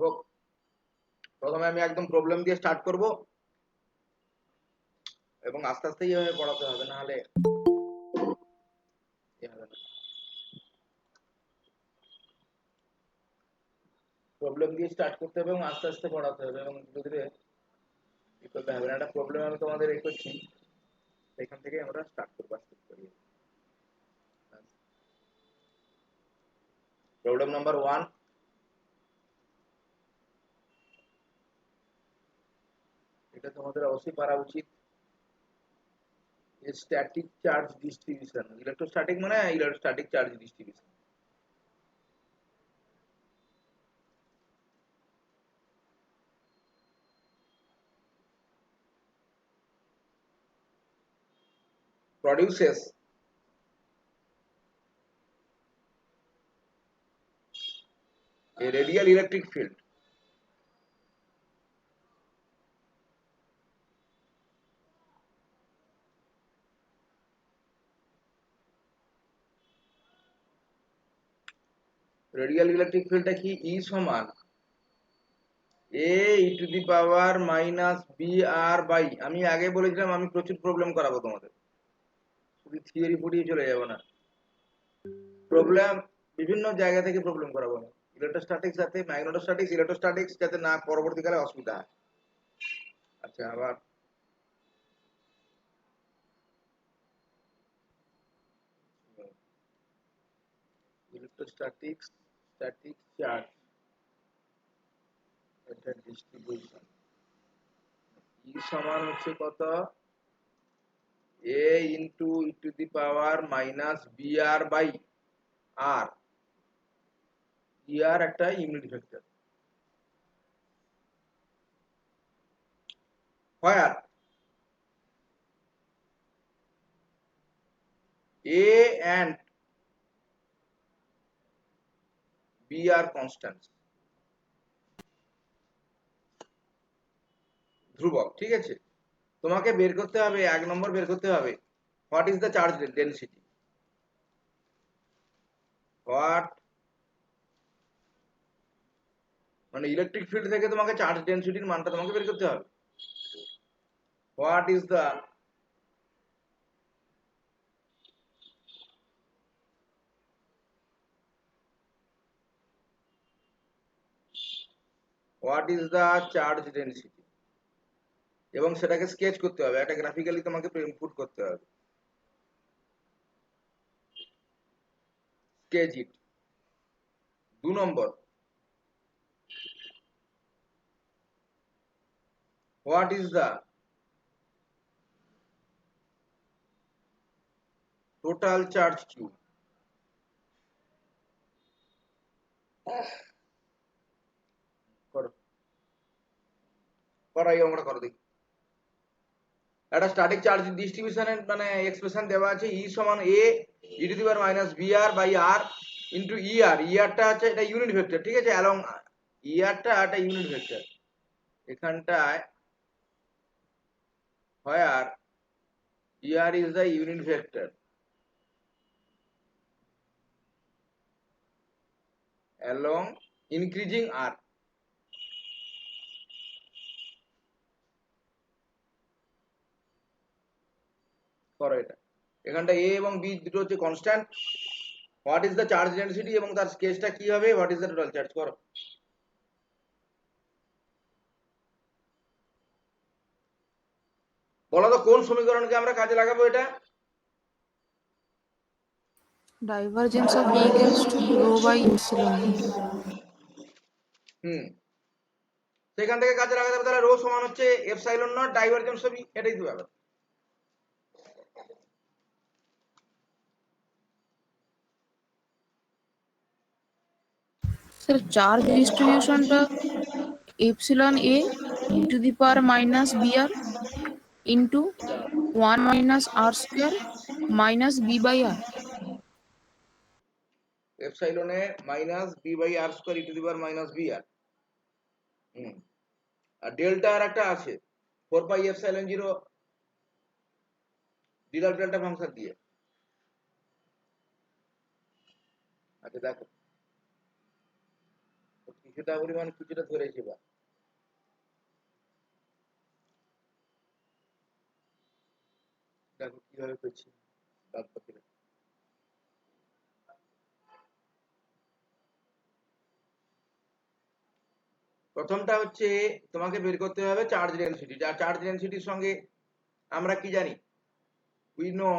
হোক, প্রথমে আমি একদম প্রবলেম দিয়ে স্টার্ট করব এবং আস্তে আস্তে এইভাবে পড়াতে হবে, না হলে হবে না। প্রবলেম দিয়ে স্টার্ট করতে হবে এবং আস্তে আস্তে পড়াতে হবে এবং ধীরে ধীরে কি করতে হবে। একটা প্রবলেম আমি তোমাদের এই করছি, এখান থেকে আমরা স্টার্ট করবো আস্তে করে। প্রবলেম নাম্বার 1, এটা তোমাদের অবশ্যই পারা উচিত। স্ট্যাটিক চার্জ ডিস্ট্রিবিউশন, ইলেকট্রোস্ট্যাটিক মানে electrostatic charge distribution. Produces a radial electric field radial electric ফিল্ডটা কি? ই সমান A E to the power minus B R by, আমি আগে বলেছিলাম আমি প্রচুর প্রবলেম করাবো তোমাদের, শুধু থিওরি পড়িয়ে চলে যাবো না, প্রবলেম বিভিন্ন জায়গা থেকে প্রবলেম করাবো আমি। ইলেকট্রোস্ট্যাটিক্স যাতে, ম্যাগনেটোস্ট্যাটিক্স, ইলেকট্রোস্ট্যাটিক্স যাতে না পরবর্তীকালে অসুবিধা হয়। আচ্ছা, আবার ইলেকট্রোস্ট্যাটিক্স, স্ট্যাটিক চার্জ, এটা ডিস্ট্রিবিউশন। ই সমান হচ্ছে কত? A into E to the power minus B R by R. E R একটা unit vector, where a and b are constants, ধ্রুবক। ঠিক আছে, তোমাকে বের করতে হবে, 1 নম্বর বের করতে হবে what is the charge density. What মানে ইলেকট্রিক ফিল্ড থেকে তোমাকে চার্জ ডেনসিটির মানটা তোমাকে বের করতে হবে। What is the charge density, এবং সেটাকে স্কেচ করতে হবে, একটা গ্রাফিক্যালি তোমাকে ইনপুট করতে হবে। Sketch it. 2 নম্বর, what is the total charge Q. করো, করাই আমরা করো দেখি। একটা স্ট্যাটিক চার্জ ডিস্ট্রিবিউশনের মানে এক্সপ্রেশন দেওয়া আছে, ই সমান A E to the power minus B R by R into E R. E আরটা আছে এটা ইউনিট ভেক্টর, ঠিক আছে, অ্যালং ই আরটা একটা ইউনিট ভেক্টর এখানটায়, হয় আর E R is the unit vector along increasing R. করো এটা। এখানটা এ এবং বি দুটো হচ্ছে constant. What is the charge density এবং তার স্কেচটা কি হবে? What is the total charge. করো। বলো তো কোন সমীকরণকে আমরা কাজে লাগাবো এটা? Divergence of E equals to rho by epsilon E. সেখান থেকে কাজে লাগাতে হবে, তাহলে রো সমান হচ্ছে এপসাইলন নট ডাইভারজেন্স অফ ই, এটাই তো ব্যাপার। Sir, charge distribution টা epsilon A e to the power minus br into 1 minus r square minus b by r. এপসাইলনে minus B by R square E to the power minus B আর। আর delta R একটা আছে 4 pi epsilon 0 Dirac delta function দিয়ে। আচ্ছা দেখো কিছুটা পরিমাণ কিছুটা ধরেছি বা দেখো কিভাবে করছি বাদ বাকিটা। প্রথমটা হচ্ছে তোমাকে বের করতে হবে চার্জ ডেনসিটি। যা চার্জ ডেনসিটির সঙ্গে আমরা কি জানি, উই নো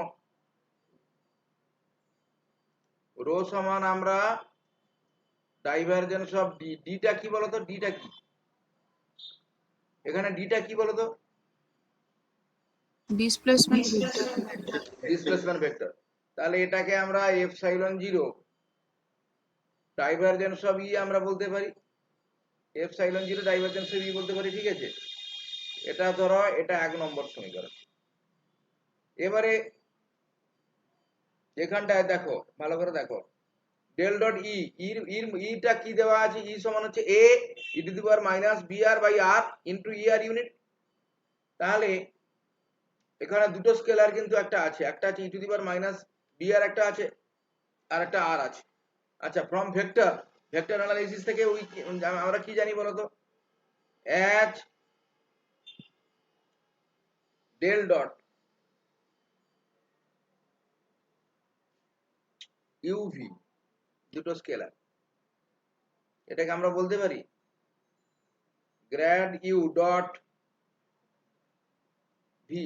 রো সমান আমরা ডাইভারজেন্স অফ ডি। ডিটা কি বলতো, ডিটা কি এখানে, ডিটা কি বলতো? Displacement vector. Displacement vector. তাহলে এটাকে আমরা এপসাইলন জিরো ডাইভারজেন্স অফ ই আমরা বলতে পারি, এপসাইলন জিরো ডাইভারজেন্স অফ ই বলতে পারি, ঠিক আছে। এটা ধরো এটা 1 নম্বর সমীকরণ। এবারে এখানটায় দেখো, ভালো করে দেখো, ডেল ডট ই, ইটা কি দেওয়া আছে, ই সমান হচ্ছে A E to the power minus B R by R into E R unit. তাহলে এখানে দুটো স্কেলার কিন্তু একটা আছে, একটা আছে E to the power minus B R, একটা আছে আর একটা আর আছে। আচ্ছা, ফ্রম ভেক্টর, ভেক্টর অ্যানালাইসিস থেকে আমরা কি জানি বলতো, এইচ ডেল ডট ইউভি, দুটো স্কেলার, এটাকে আমরা বলতে পারি grad U dot V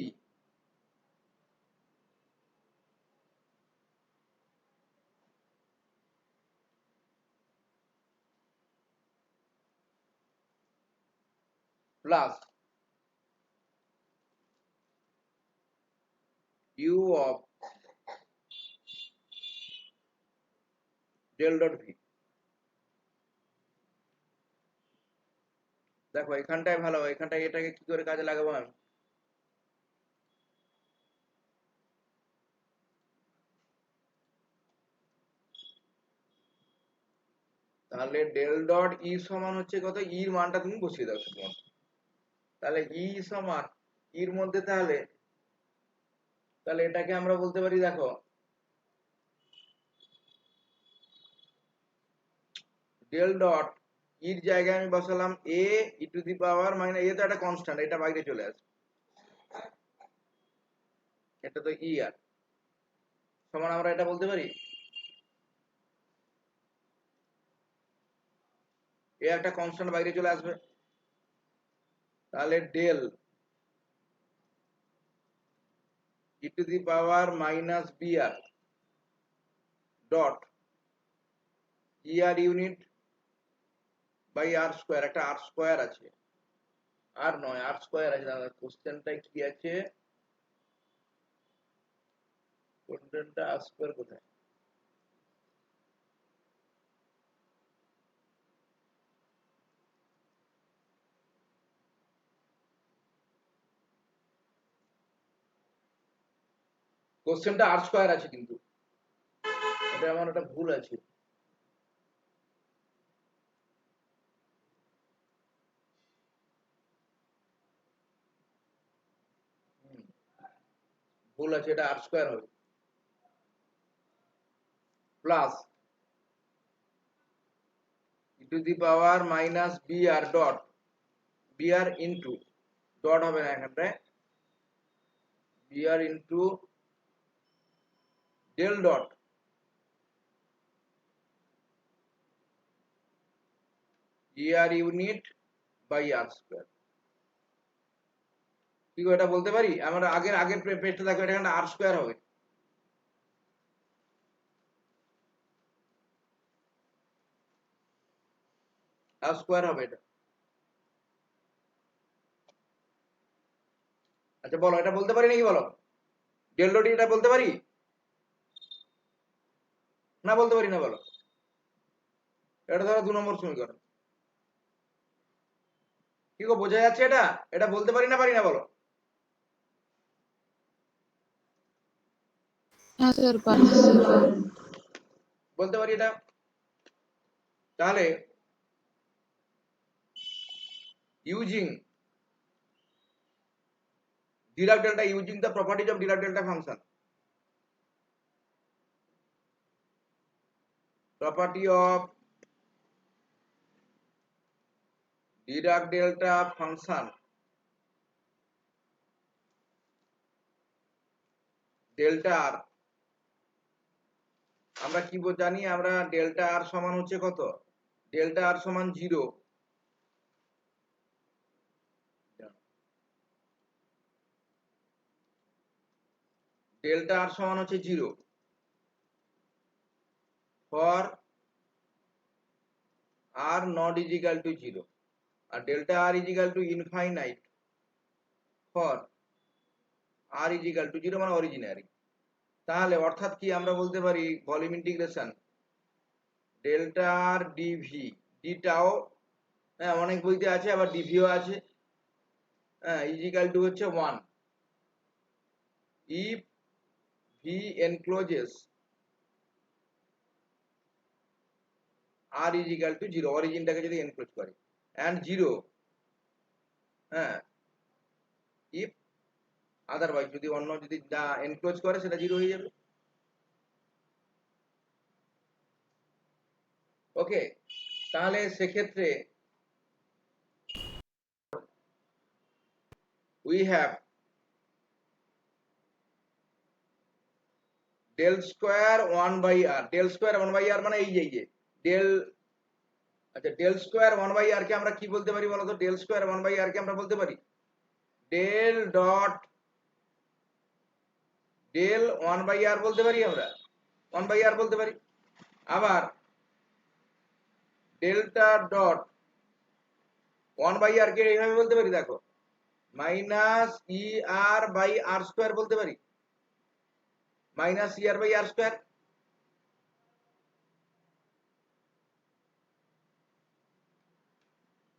plus U of del dot V. দেখো এখানটায় ভালো, এখানটায় এটাকে কি করে কাজে লাগাবো আমি, তাহলে ডেল ডট ই সমান হচ্ছে কত, ইর মানটা তুমি বসিয়ে দাও শুধুমাত্র। তাহলে ই সমান ইর মধ্যে, তাহলে তাহলে এটাকে আমরা বলতে পারি, দেখো ডেল ডট ইর জায়গায় আমি বসালাম এ ই টু দি পাওয়ার মাইনাস, এ তো একটা কনস্ট্যান্ট, এটা বাইরে চলে আসবে, এটা তো ই আর সমান আমরা এটা বলতে পারি এ একটা কনস্ট্যান্ট বাইরে চলে আসবে। তাহলে del E to the power minus B R dot E R unit by R square, একটা আর স্কোয়ার আছে, আর নয় আর স্কোয়ার আছে। দাদা কোশ্চেনটা কি আছে, কোশ্চেনটা আর স্কোয়ার কোথায়, কোশ্চেনটা আর স্কোয়ার আছে, কিন্তু এটা আমার একটা ভুল আছে। ভুল আছে, এটা আর স্কোয়ার হবে plus E to the power minus B R dot B R into, dot হবে না এখানটায়, B R into del dot E R unit by R square. কি এটা বলতে পারি, আমরা আগের আগের পেজটা দেখো, এটা এখানে আর স্কোয়ার হবে, আর স্কোয়ার হবে এটা। আচ্ছা বলো, এটা বলতে পারি নাকি বলো, ডেল ডট এটা বলতে পারি না, বলতে পারি না বলো, এটা ধরো 2 নম্বর সমীকরণ, কি গো বোঝা যাচ্ছে এটা, এটা বলতে পারি না, পারি না বলো, হ্যাঁ স্যার, পারেন। বলতে পারি এটা। তাহলে using Dirac delta, using the properties of Dirac delta function, property of Dirac delta function delta R, আমরা কি জানি, আমরা ডেল্টা আর সমান হচ্ছে কত, ডেল্টা আর সমান 0, ডেল্টা আর সমান হচ্ছে 0 for R not is equal to 0, আর delta R is equal to infinite for R is equal to 0 মানে অরিজিনারি। তাহলে অর্থাৎ কি আমরা বলতে পারি volume integration delta R DV, ডিটাও হ্যাঁ অনেক বইতে আছে, আবার ডিভিও আছে, হ্যাঁ ইজ ইকাল টু হচ্ছে 1 if V encloses R is equal to 0, অরিজিনটাকে যদি এনক্লোজ করে, অ্যান্ড 0 হ্যাঁ ইফ আদারওয়াইজ, যদি অন্য যদি না এনক্লোজ করে সেটা 0 হয়ে যাবে। ওকে, তাহলে সেক্ষেত্রে we have del square 1 by r, del square 1 by r মানে এই যে del, আচ্ছা del square 1 by r কে আমরা কি বলতে পারি বলতো, del square 1 by r কে আমরা বলতে পারি del dot del 1 by r বলতে পারি, আমরা 1 by r বলতে পারি, আবার ডেল্টা ডট 1 by r কে এইভাবে বলতে পারি, দেখো minus E R by R square বলতে পারি, minus E R by R square.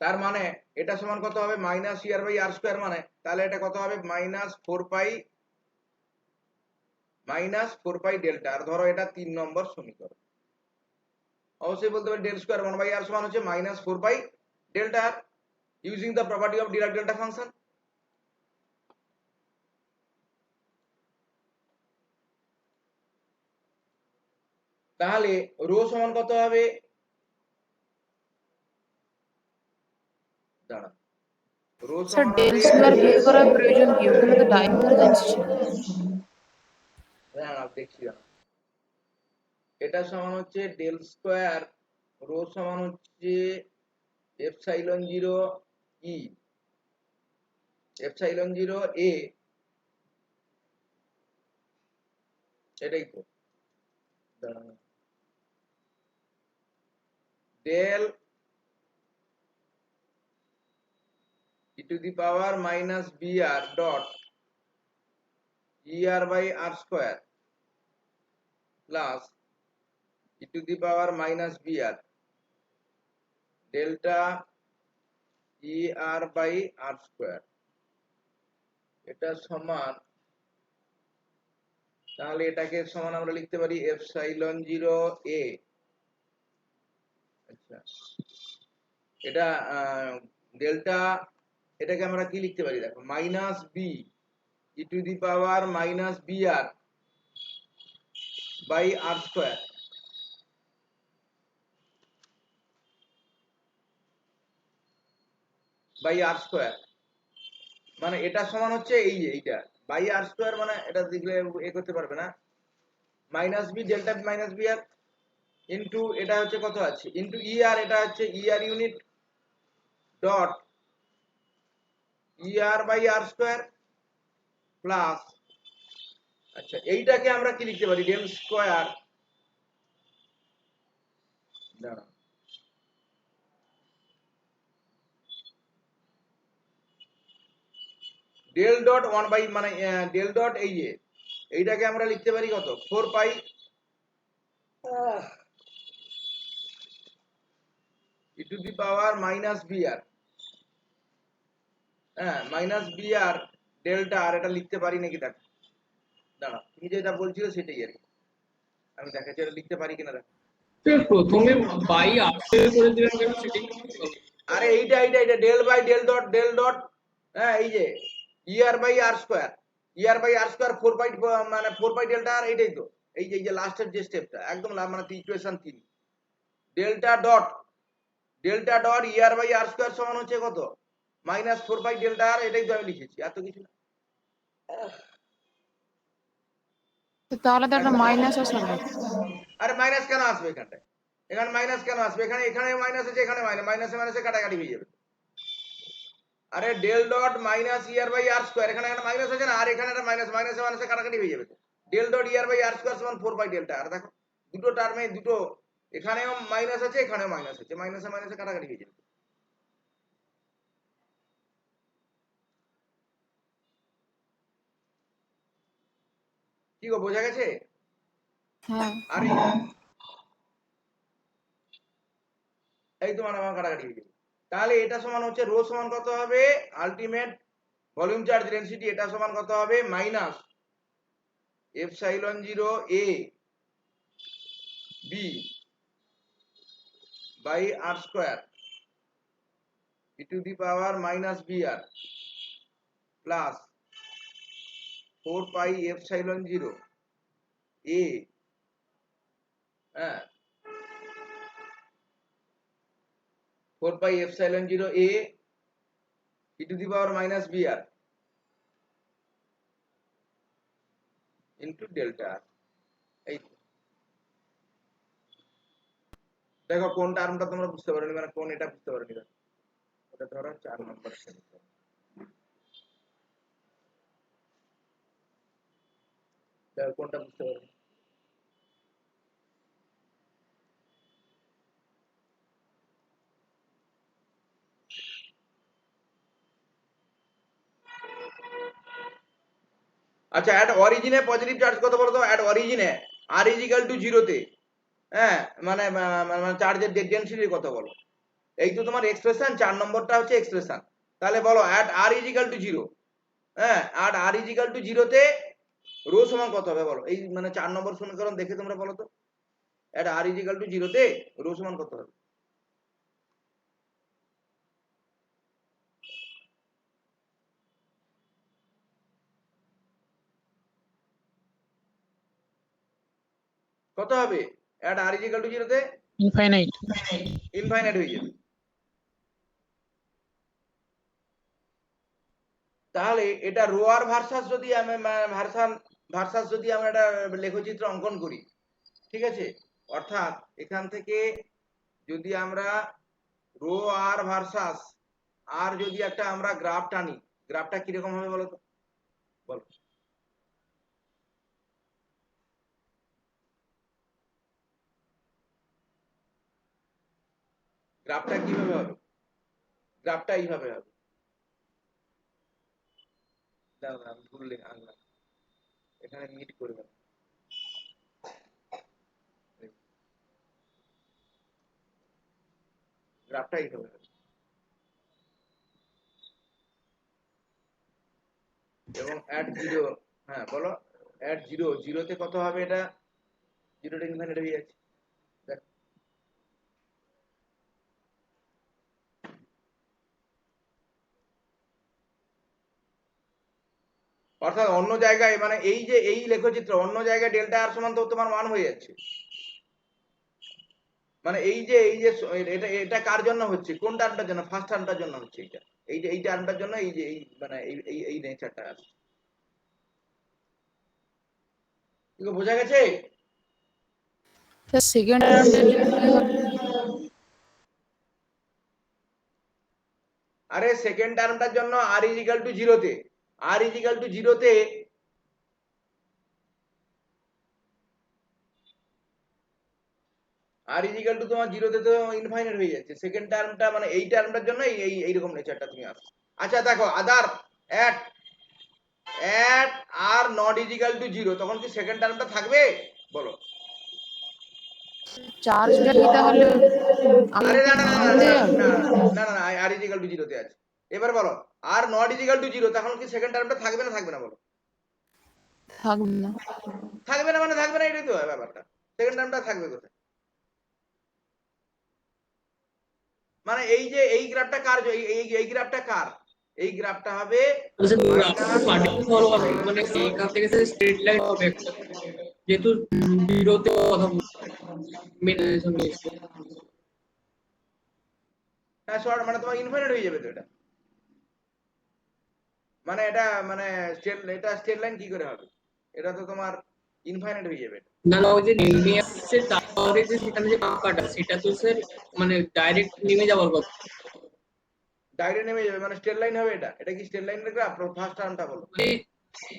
তার মানে এটা সমান কত হবে, minus E R by R square, মানে তাহলে এটা কত হবে মাইনাস 4 পাই ডেল্টা, আর ধরো এটা 3 নম্বর সমীকরণ। অবশ্যই বলতে পারি ডেল স্কোয়ার 1 বাই আর সমান হচ্ছে minus 4 pi delta are using the property of Dirac delta function. তাহলে রো সমান কত হবে, দাঁড়া, রো স্যার সমান ডেল হবে, স্কয়ার বের করার প্রয়োজন কি, ওখানে তো ডাইভারজেন্স ছিল। দাঁড়া দেখছি, দাঁড়া, এটা সমান হচ্ছে ডেল স্কোয়ার, রো সমান হচ্ছে এপসাইলন 0 ই, এপসাইলন 0 এ, এটাই তো, দাঁড়া, del E to the power minus B R dot E R by R square plus E to the power minus B R delta E R by R square, এটা সমান, তাহলে এটাকে সমান আমরা লিখতে পারি এপসাইলন 0 এ, আচ্ছা এটা ডেল্টা, এটাকে আমরা কি লিখতে পারি দেখো, minus B E to the power minus B R by R square, by R square, মানে এটা সমান হচ্ছে এই যে এইটা বাই আর স্কোয়ার, মানে এটা দেখলে এ করতে পারবে না, minus B delta minus B R into এটা হচ্ছে কত আছে ইন্টু ই আর, এটা হচ্ছে E R unit dot E R by R square plus, আচ্ছা এইটাকে আমরা কি লিখতে পারি ডেল স্কোয়ার, দাঁড়া ডেল ডট 1 বাই, মানে ডেল ডট এই যে এইটাকে আমরা লিখতে পারি কত 4 pi E to the power minus B R, হ্যাঁ মাইনাস বি আর ডেল্টা, আর এটা লিখতে পারি নাকি দেখ, দাঁড়া তুমি যেটা বলছিলে সেটাই আর কি, আমি দেখাচ্ছি এটা লিখতে পারি কিনা দেখ, প্রথমে বাই আর্টসে করে দিলেন কেন সেটাই বুঝতে পারলাম। আরে এইটা ডেল বাই ডেল ডট হ্যাঁ এই যে E R by R square, E R by R square 4 pi, মানে 4 পাই ডেল্টা আর, এইটাই তো এই যে লাস্টের যে স্টেপটা একদম মানে equation 3, delta dot delta dot E R by R square সমান হচ্ছে কত -4 বাই ডেল্টা আর, এটাই তো আমি লিখেছি, এত কিছু না। তো তাহলে তো একটা মাইনাস আসবে। আরে মাইনাস কেন আসবে এখানটায়? এখানে মাইনাস কেন আসবে? এখানে মাইনাস আছে, এখানে মাইনাসে মাইনাসে কাটাকাটি হয়ে যাবে। আরে del dot minus E R by R square, এখানে একটা মাইনাস আছে না, আর এখানে একটা মাইনাস, মাইনাসে মাইনাসে কাটাকাটি হয়ে যাবে। Del dot E R by R square সমান 4 বাই ডেল্টা আর। দেখো দুটো টার্মে দুটো, এখানেও মাইনাস আছে এখানেও মাইনাস আছে, মাইনাসে মাইনাসে কাটাকাটি হয়ে যাবে। কি গো, বোঝা গেছে? হ্যাঁ, আর এই তোমার আমার কাটাকাটি হয়ে যাবে। তাহলে এটা সমান হচ্ছে রো সমান কত হবে, আলটিমেট ভলিউম চার্জ ডেনসিটি, এটা সমান কত হবে minus epsilon 0 A B by R square E to the power minus B R plus 4 pi epsilon 0 A, হ্যাঁ 4 pi epsilon 0 A E to the power minus B R into delta R. এই দেখো কোন টার্মটা তোমরা বুঝতে পারোনি, মানে কোন এটা বুঝতে পারোনি। ওটা ধরো 4 নম্বর। দেখো কোনটা বুঝতে পারোনি। আচ্ছা, অ্যাট অরিজিনে পজিটিভ চার্জ কত বলো তো? অ্যাট অরিজিনে আর ইজ ইকুয়াল টু 0 তে, হ্যাঁ মানে চার্জের ডেনসিটি কত বলো? এই তো তোমার এক্সপ্রেশন, 4 নম্বরটা হচ্ছে এক্সপ্রেশন। তাহলে বলো at R is equal to 0, হ্যাঁ at R is equal to 0 তে রো সমান কত হবে বলো? এই মানে 4 নম্বর সমীকরণ দেখে তোমরা বলো তো, at R is equal to 0 তে রো সমান কত হবে? কত হবে at R is equal to 0 তে? ইনফাইনাইট। ইনফাইনাইট হয়ে যাবে। তাহলে এটা রো আর ভার্সাস যদি আমি ভার্সাস যদি আমরা একটা লেখচিত্র অঙ্কন করি, ঠিক আছে, অর্থাৎ এখান থেকে যদি আমরা রো আর ভার্সাস আর যদি একটা আমরা গ্রাফ টানি, গ্রাফটা কিরকম হবে বলো তো? বলো গ্রাফটা কিভাবে হবে? গ্রাফটা এইভাবে হবে। দাঁড়াও, আমি ভুল আনলাম, এখানে মিট করবে না। গ্রাফটা এইভাবে হবে এবং অ্যাট 0, হ্যাঁ বলো অ্যাট 0, 0 তে কত হবে? এটা 0 টা ইনফাইনাইট হয়ে যাচ্ছে। দেখো অর্থাৎ অন্য জায়গায় মানে এই যে এই লেখচিত্র, অন্য জায়গায় ডেল্টা আর সমান তো তোমার মান হয়ে যাচ্ছে। মানে এই যে এটা এটা কার জন্য হচ্ছে? কোন টার্মটার জন্য? ফার্স্ট টার্মটার জন্য হচ্ছে এটা। এই যে এই টার্মটার জন্য এই যে এই মানে এই নেচারটা আছে। কি বোঝা গেছে? স্যার সেকেন্ড টার্মটার জন্য কি হবে? আরে সেকেন্ড টার্মটার জন্য আর ইজ ইকুয়াল টু 0 তে, আর ইজ ইকুয়াল টু 0 তে আর ইজ ইকুয়াল টু তোমার 0 তে তো ইনফাইনাইট হয়ে যাচ্ছে। সেকেন্ড টার্মটা মানে এই টার্মটার জন্য এই এইরকম নেচারটা তুমি আসছে। আচ্ছা দেখো আদার at R not is equal to 0, তখন কি সেকেন্ড টার্মটা থাকবে বলো? চার্জটা কি তাহলে আরে না না না ভাঙতে না যাবে? না না না না, আর ইজ ইকুয়াল টু 0 তে আছে। এবার বলো আর নট ইজ ইকুয়াল টু 0, তখন কি সেকেন্ড টার্মটা থাকবে না থাকবে না বলো? থাকবে না। থাকবে না মানে থাকবে না, এটাই তো ব্যাপারটা। সেকেন্ড টার্মটা থাকবে কোথায়? মানে এই যে এই গ্রাফটা কার, এই গ্রাফটা কার? এই গ্রাফটা হবে মানে এখান থেকে স্ট্রেট লাইন হবে একটা, যেহেতু বিরোধে কথা হ্যাঁ শর্ট মানে তোমার ইনফাইনাইট হয়ে যাবে তো এটা, মানে এটা মানে এটা স্ট্রেট লাইন কি করে হবে, এটা তো তোমার ইনফাইনাইট হয়ে যাবে। না না, ওই যে নেমে আসছে তারপরে যে সেখানে যে কাটা সেটা তো স্যার মানে ডাইরেক্ট নেমে যাওয়ার কথা। ডাইরেক্ট নেমে যাবে মানে স্ট্রেট লাইন হবে, এটা এটা কি স্ট্রেট লাইনের গ্রাফ? ফার্স্ট টার্মটা বলো। মানে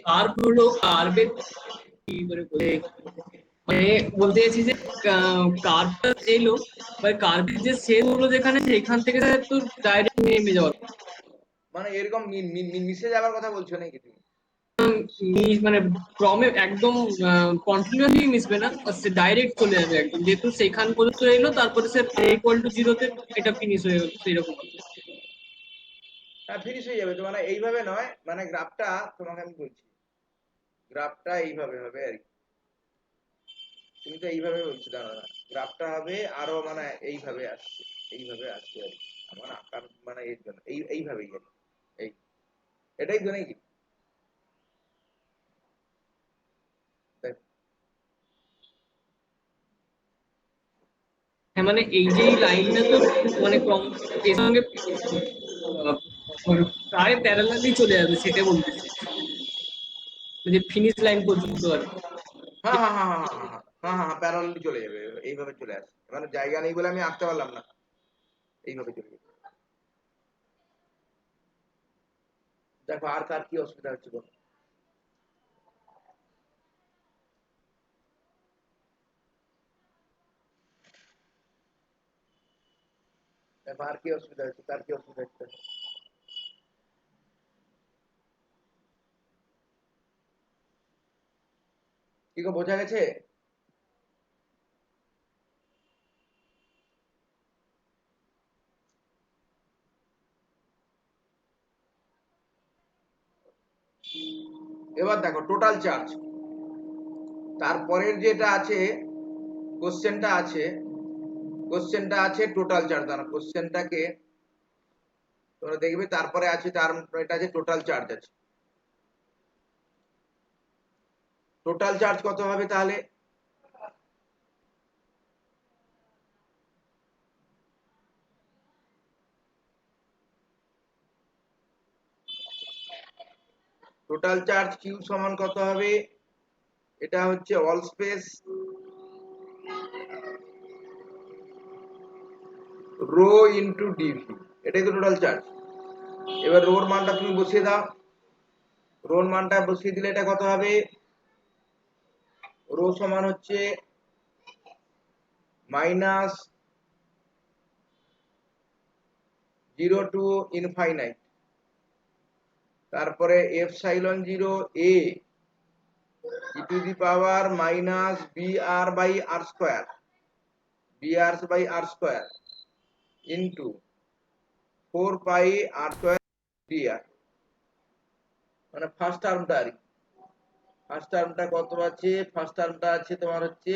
কার্ভ হলো, কার্ভের কি করে বলে, মানে বলতে চাইছি যে কার্ভটা এলো, মানে কার্ভের যে শেপ হলো যেখানে, সেখান থেকে স্যার তো ডাইরেক্ট নেমে যাওয়ার কথা। মানে এরকম মিশে যাওয়ার কথা বলছো নাকি তুমি? মানে ক্রমে একদম কন্টিনিউয়াসলি মিশবে না, ডাইরেক্ট চলে যাবে একদম, যেহেতু সেখান পর্যন্ত এলো তারপরে স্যার ইকুয়াল টু জিরোতে এটা ফিনিশ হয়ে গেল সেইরকম। হ্যাঁ ফিনিশ হয়ে যাবে তো, মানে এইভাবে নয়, মানে গ্রাফটা তোমাকে আমি বলছি, গ্রাফটা এইভাবে হবে আর কি, তুমি তো এইভাবে বলছো দাঁড়া না, গ্রাফটা হবে আরো মানে এইভাবে আসছে, এইভাবে আসছে আর কি, আমার আকার মানে এর জন্য এইভাবেই আর কি। এই এটাই তো নাকি? তাই? হ্যাঁ মানে এই যে লাইনটা তো মানে ক্রম এর সঙ্গে আহ, মানে প্রায় প্যারালালি চলে যাবে, সেটা বলতে চাইছি, যে ফিনিশ লাইন পর্যন্ত আর কি। হ্যাঁ হ্যাঁ হ্যাঁ হ্যাঁ হ্যাঁ হ্যাঁ হ্যাঁ হ্যাঁ হ্যাঁ প্যারালালি চলে যাবে, এইভাবে চলে আসছে, মানে জায়গা নেই বলে আমি আঁকতে পারলাম না, এইভাবে চলে যাবে। দেখো আর কার কি অসুবিধা হচ্ছে বলো। দেখো আর কি অসুবিধা হচ্ছে, কার কি অসুবিধা হচ্ছে। কি গো বোঝা গেছে? এবার দেখো টোটাল চার্জ, তারপরের যেটা আছে কোশ্চেনটা আছে, কোশ্চেনটা আছে টোটাল চার্জ, দাঁড়া কোশ্চেনটাকে তোমরা দেখবে, তারপরে আছে টার্ম, এটা আছে টোটাল চার্জ আছে। টোটাল চার্জ কত হবে তাহলে? টোটাল চার্জ কিউ সমান কত হবে? এটা হচ্ছে all space rho into DV, এটাই তো টোটাল চার্জ। এবার রোর মানটা তুমি বসিয়ে দাও, রোর মানটা বসিয়ে দিলে এটা কত হবে? রো সমান হচ্ছে মাইনাস 0 টু ইনফাইনাইট, তারপরে epsilon 0 A E to the power minus B R by R square, B R by R square into 4 pi R square D R, মানে ফার্স্ট টার্মটা আর কি। ফার্স্ট টার্মটা কত আছে? ফার্স্ট টার্মটা আছে তোমার হচ্ছে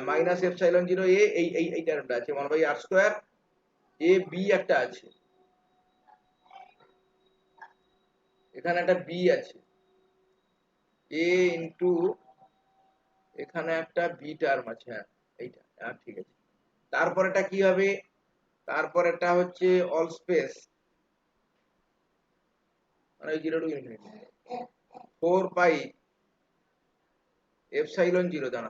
মাইনাস এপসাইলন 0 এ, এই টার্মটা আছে 1 বাই আর স্কোয়ার, এ বি একটা আছে, এখানে একটা বি আছে, এ ইন্টু এখানে একটা বি টার্ম আছে, হ্যাঁ এইটা, হ্যাঁ ঠিক আছে। তারপরেটা কি হবে? তারপরেটা হচ্ছে অল স্পেস, মানে 0 টু ইনফিনিটি 4 পাই এপসাইলন 0, জানা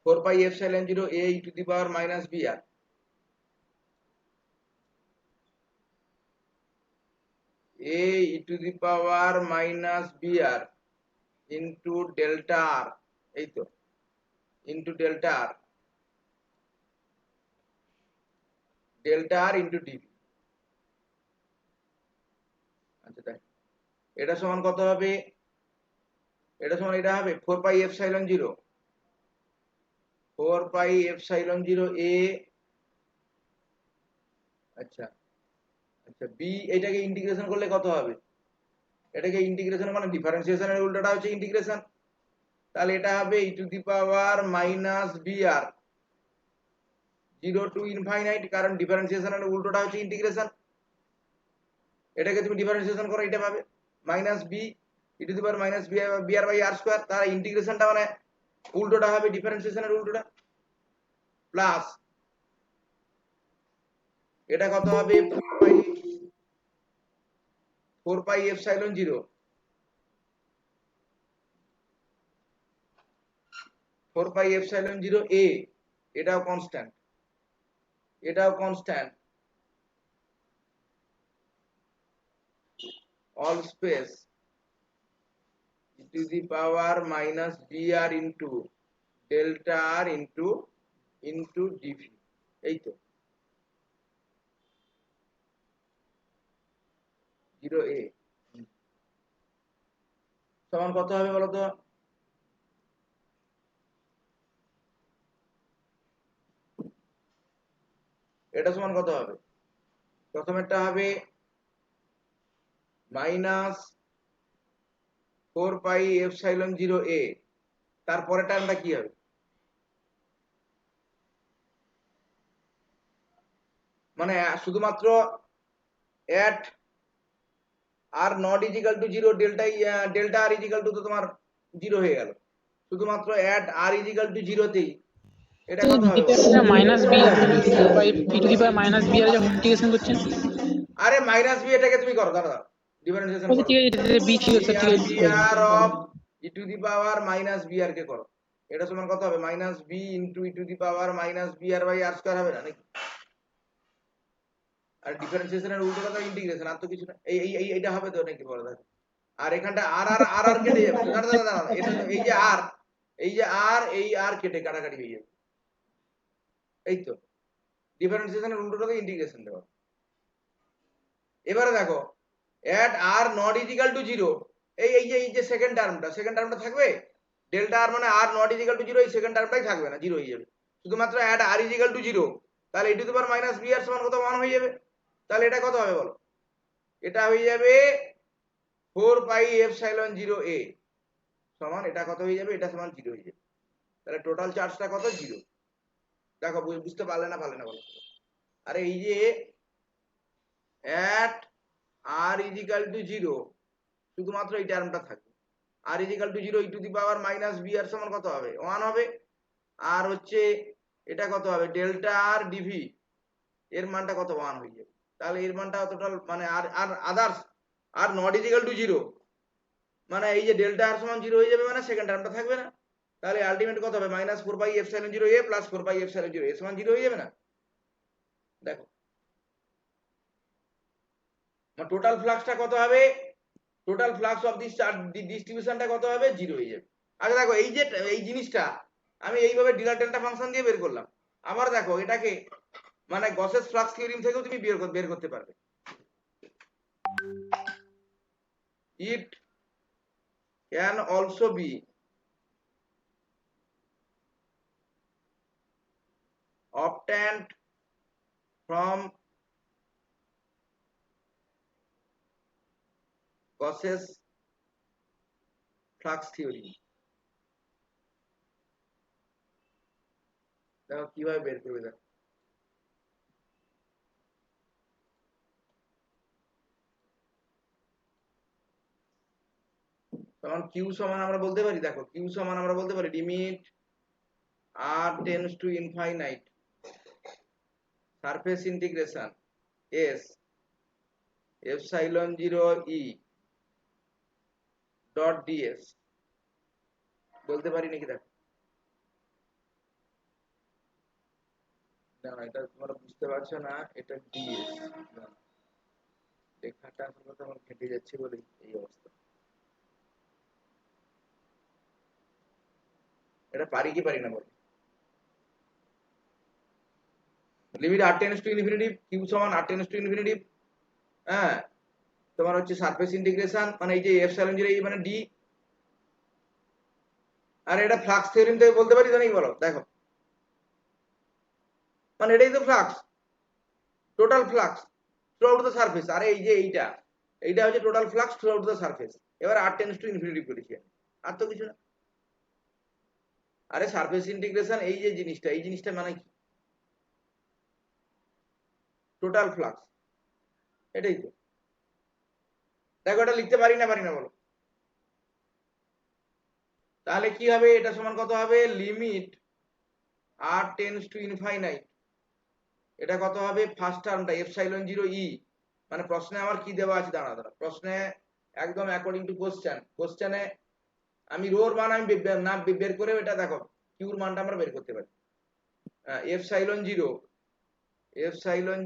4 pi epsilon 0 A E to the power minus B R, A E to the power minus B R into delta R, এই তো into delta R, delta R into DV. আচ্ছা দেখ এটা সমান কত হবে? এটা সমান এটা হবে 4 পাই এপসাইলন 0, 4 পাই এপসাইলন 0 এ, আচ্ছা আচ্ছা বি, এটাকে ইন্টিগ্রেশন করলে কত হবে? এটাকে ইন্টিগ্রেশন মানে ডিফারেন্সিয়েশনের উল্টোটা হচ্ছে ইন্টিগ্রেশন, তাহলে এটা হবে E to the power minus B R 0 to infinite, কারণ ডিফারেন্সিয়েশনের উল্টোটা হচ্ছে ইন্টিগ্রেশন, এটাকে তুমি ডিফারেন্সিয়েশন করো এটা পাবে minus B E to the power minus B R by R square, তার ইন্টিগ্রেশনটা মানে উল্টোটা হবে ডিফারেন্সিয়েশনের উল্টোটা, প্লাস এটা কত হবে 4 pi epsilon 0 4 pi epsilon 0 a এটাও constant all space e to the power minus dr into delta r into dv এই তো 0a সমান কত হবে বলো তো? এটা সমান কত হবে? প্রথমেরটা হবে মাইনাস 4 পাই এপসাইলন 0 a, তারপরে টার্মটা কি হবে? মানে শুধুমাত্র at r not is equal to 0 delta r is equal to তো তোমার 0 হয়ে গেল, শুধুমাত্র at r is equal to 0 তেই এটা কত হবে? এটা মাইনাস বি হবে 4 by E to the power minus B R যখন ইন্টিগ্রেশন করছেন। আরে মাইনাস বি এটাকে তুমি করো, দাঁড়া ডিফারেন্সিয়েশন করো। ঠিক আছে, এটা বি ছিল স্যার, ঠিক আছে। br of e to the power minus br কে করো, এটা সমান কত হবে? Minus b into E to the power minus br by r square হবে না নাকি? আর ডিফারেন্সিয়েশনের উল্টোটা তো ইন্টিগ্রেশন, আর তো কিছু না। এইটা হবে তো নাকি বলো দেখো। আর এখানটা আর আর আর আর কেটে যাবে, দাঁড়া দাঁড়া দাঁড়া, এটা এই যে আর এই আর কেটে কাটাকাটি হয়ে যাবে, এই তো ডিফারেন্সিয়েশনের উল্টোটা তো ইন্টিগ্রেশন দেওয়া। এবারে দেখো at r not is equal to 0, এই যে সেকেন্ড টার্মটা থাকবে, ডেল্টা আর মানে r not is equal to 0, এই সেকেন্ড টার্মটাই থাকবে না, 0 হয়ে যাবে। শুধুমাত্র at r is equal to 0, তাহলে e two the power minus br সমান কত? 1 হয়ে যাবে। তাহলে এটা কত হবে বলো? এটা হয়ে যাবে 4 পাই এপসাইলন 0 a সমান, এটা কত হয়ে যাবে? এটা সমান 0 হয়ে যাবে। তাহলে টোটাল চার্জটা কত? 0। দেখো বুঝতে পারলে না বলো? আরে এই যে at r is equal to 0, শুধুমাত্র এই টার্মটা থাকবে। r is equal to 0 E to the power minus br সমান কত হবে? 1 হবে। আর হচ্ছে এটা কত হবে? ডেল্টা r dv, এর মানটা কত? 1 হয়ে যাবে। তাহলে এর মানটা টোটাল মানে R R others are not is equal to 0, মানে এই যে ডেল্টা r সমান 0 হয়ে যাবে, মানে সেকেন্ড টার্মটা থাকবে না। তাহলে আলটিমেট কত হবে? Minus 4 pi epsilon 0 a plus 4 pi epsilon 0 a সমান 0 হয়ে যাবে না? দেখো টোটাল ফ্লাক্সটা কত হবে? টোটাল ফ্লাক্স অফ দিস ডিস্ট্রিবিউশনটা কত হবে? 0 হয়ে যাবে। আচ্ছা দেখো এই যে এই জিনিসটা আমি এইভাবে ডিলার ডেল্টা ফাংশন দিয়ে বের করলাম। আবার দেখো এটাকে মানে গসেস ফ্লাক্স থিওরেম থেকেও তুমি বের করতে পারবে। It can also be obtained from Gauss's flux theory। দেখো কিভাবে বের করবে, দেখো তখন কিউ সমান আমরা বলতে পারি, দেখো কিউ সমান আমরা বলতে পারি limit r tends to infinite surface integration s epsilon 0 e dot ds বলতে পারি নাকি? দেখো না, এটা তোমরা বুঝতে পারছো না, এটা ds লেখাটা আসলে আমার কেটে যাচ্ছে বলে এই অবস্থা। এটা পারি কি পারি না বলো? Limit r tends to infinity, q সমান r টেন্ডস টু ইনফিনিটি, হ্যাঁ তোমার হচ্ছে সারফেস ইন্টিগ্রেশন মানে এই যে এপসাইলন 0 এই মানে d, আর এটা ফ্লাক্স থিওরেম থেকে বলতে পারি তো নাকি বলো? দেখো মানে এটাই তো flux, total flux through out the surface. আরে এই যে এইটা হচ্ছে total flux through out the surface. এবার r টেন্ডস টু ইনফিনিটি করেছি, আর তো কিছু না। আরে সারফেস ইন্টিগ্রেশন এই যে জিনিসটা, এই জিনিসটা মানে কি? টোটাল ফ্লাক্স, এটাই তো। দেখো এটা লিখতে পারি না বলো? তাহলে কি হবে? এটা সমান কত হবে? Limit r tends to infinite, এটা কত হবে ফার্স্ট টার্মটা এপসাইলন 0 ই, মানে প্রশ্নে আমার কি দেওয়া আছে দাঁড়া দাঁড়া, প্রশ্নে একদম অ্যাকর্ডিং টু কোশ্চেনে আমি রোর মান আমি না বের করে, এটা দেখো কিউর মানটা আমরা বের করতে পারি। এপসাইলন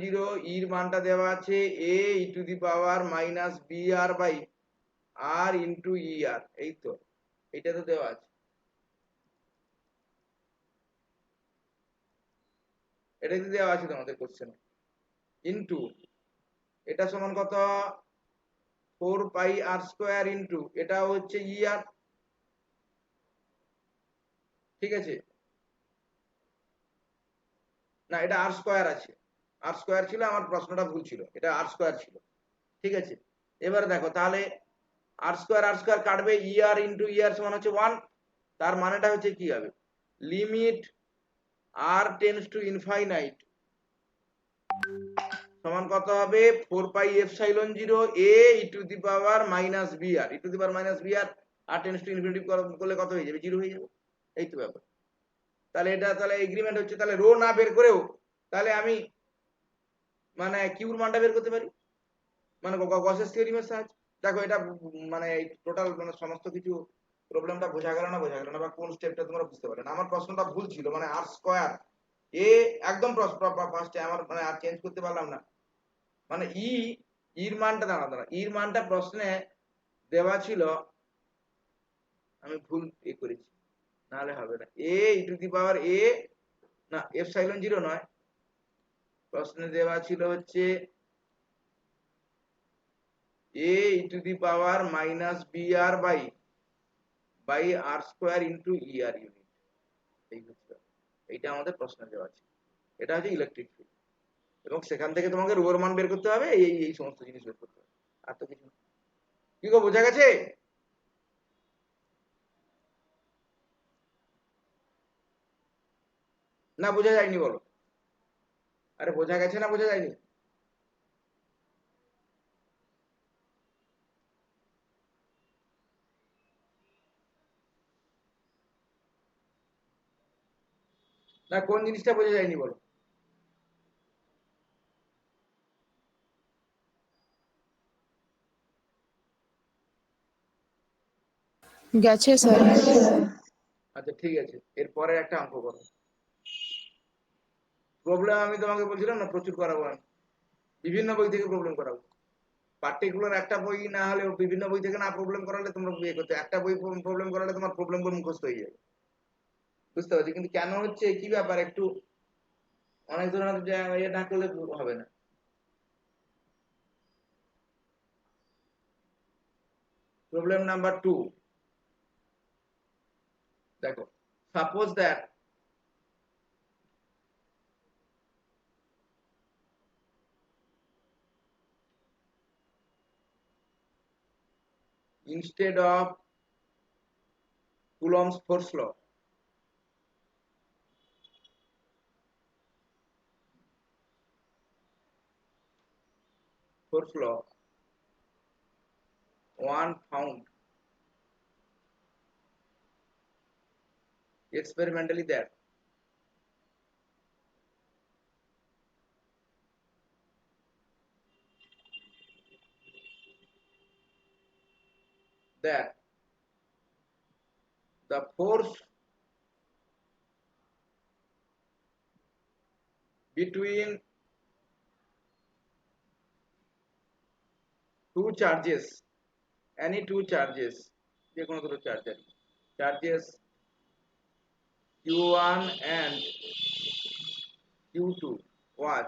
0 ইর মানটা দেওয়া আছে A E to the power minus B R by R into E R, এই তো এটা তো দেওয়া আছে, এটাই তো দেওয়া আছে তোমাদের কোশ্চেনে। ইন্টু এটা সমান কত 4 পাই আর স্কোয়ার ইন্টু এটা হচ্ছে ই আর, ঠিক আছে, না এটা আর স্কোয়ার আছে, আর স্কোয়ার ছিল, আমার প্রশ্নটা ভুল ছিল, এটা আর স্কোয়ার ছিল, ঠিক আছে। এবার দেখো তাহলে আর স্কোয়ার কাটবে, ই আর ইন্টু ই আর সমান হচ্ছে 1, তার মানেটা হচ্ছে কি হবে limit r tends to infinite সমান কত হবে 4 pi epsilon 0 A E to the power minus B r, e to the power minus B R, r tends to infinity করলে কত হয়ে যাবে 0 হয়ে যাবে, এই তো ব্যাপার। তাহলে এটা তাহলে এগ্রিমেন্ট হচ্ছে, তাহলে রো না বের করেও তাহলে আমি মানে কিউর মানটা বের করতে পারি, মানে গসেস থিওরেমের সাহায্যে। দেখো এটা মানে টোটাল মানে সমস্ত কিছু প্রবলেমটা বোঝা গেল না বা কোন স্টেপটা তোমরা বুঝতে পারলে না, আমার প্রশ্নটা ভুল ছিল, মানে আর স্কয়ার এ একদম ফার্স্টে আমার মানে আর চেঞ্জ করতে পারলাম না, মানে ইর মানটা দাঁড়া ইর মানটা প্রশ্নে দেওয়া ছিল, আমি ভুল করেছি, নাহলে হবে না এ ই টু দি পাওয়ার এ, না এপসাইলন 0 নয়, প্রশ্নে দেওয়া ছিল হচ্ছে A E to the power minus B R by R square into E R unit, এই হচ্ছে এইটা আমাদের প্রশ্ন দেওয়া আছে, এটা হচ্ছে ইলেকট্রিক ফিল্ড, এবং সেখান থেকে তোমাকে রোর মান বের করতে হবে, এই এই সমস্ত জিনিস বের করতে হবে, আর তো কিছু না। কি গো বোঝা গেছে? না বোঝা যায়নি বলো, আরে বোঝা গেছে না বোঝা যায়নি? না কোন জিনিসটা বোঝা যায়নি বলো? গেছে স্যার। আচ্ছা ঠিক আছে, এরপরে একটা অঙ্ক করো। প্রবলেম আমি তোমাকে বলছিলাম না প্রচুর করাবো, আমি বিভিন্ন বই থেকে প্রবলেম করাবো, পার্টিকুলার একটা বই না হলেও বিভিন্ন বই থেকে না প্রবলেম করালে তোমরা বিয়ে করতে, একটা বই প্রবলেম করালে তোমার প্রবলেম করে মুখস্থ হয়ে যাবে, বুঝতে পারছি, কিন্তু কেন হচ্ছে কি ব্যাপার একটু অনেক ধরনের ইয়ে না করলে হবে না। প্রবলেম নাম্বার 2, দেখো suppose that instead of Coulomb's force law, one found experimentally that the force between two charges, any two charges, যে কোনো দুটো charges q1 and q2 was,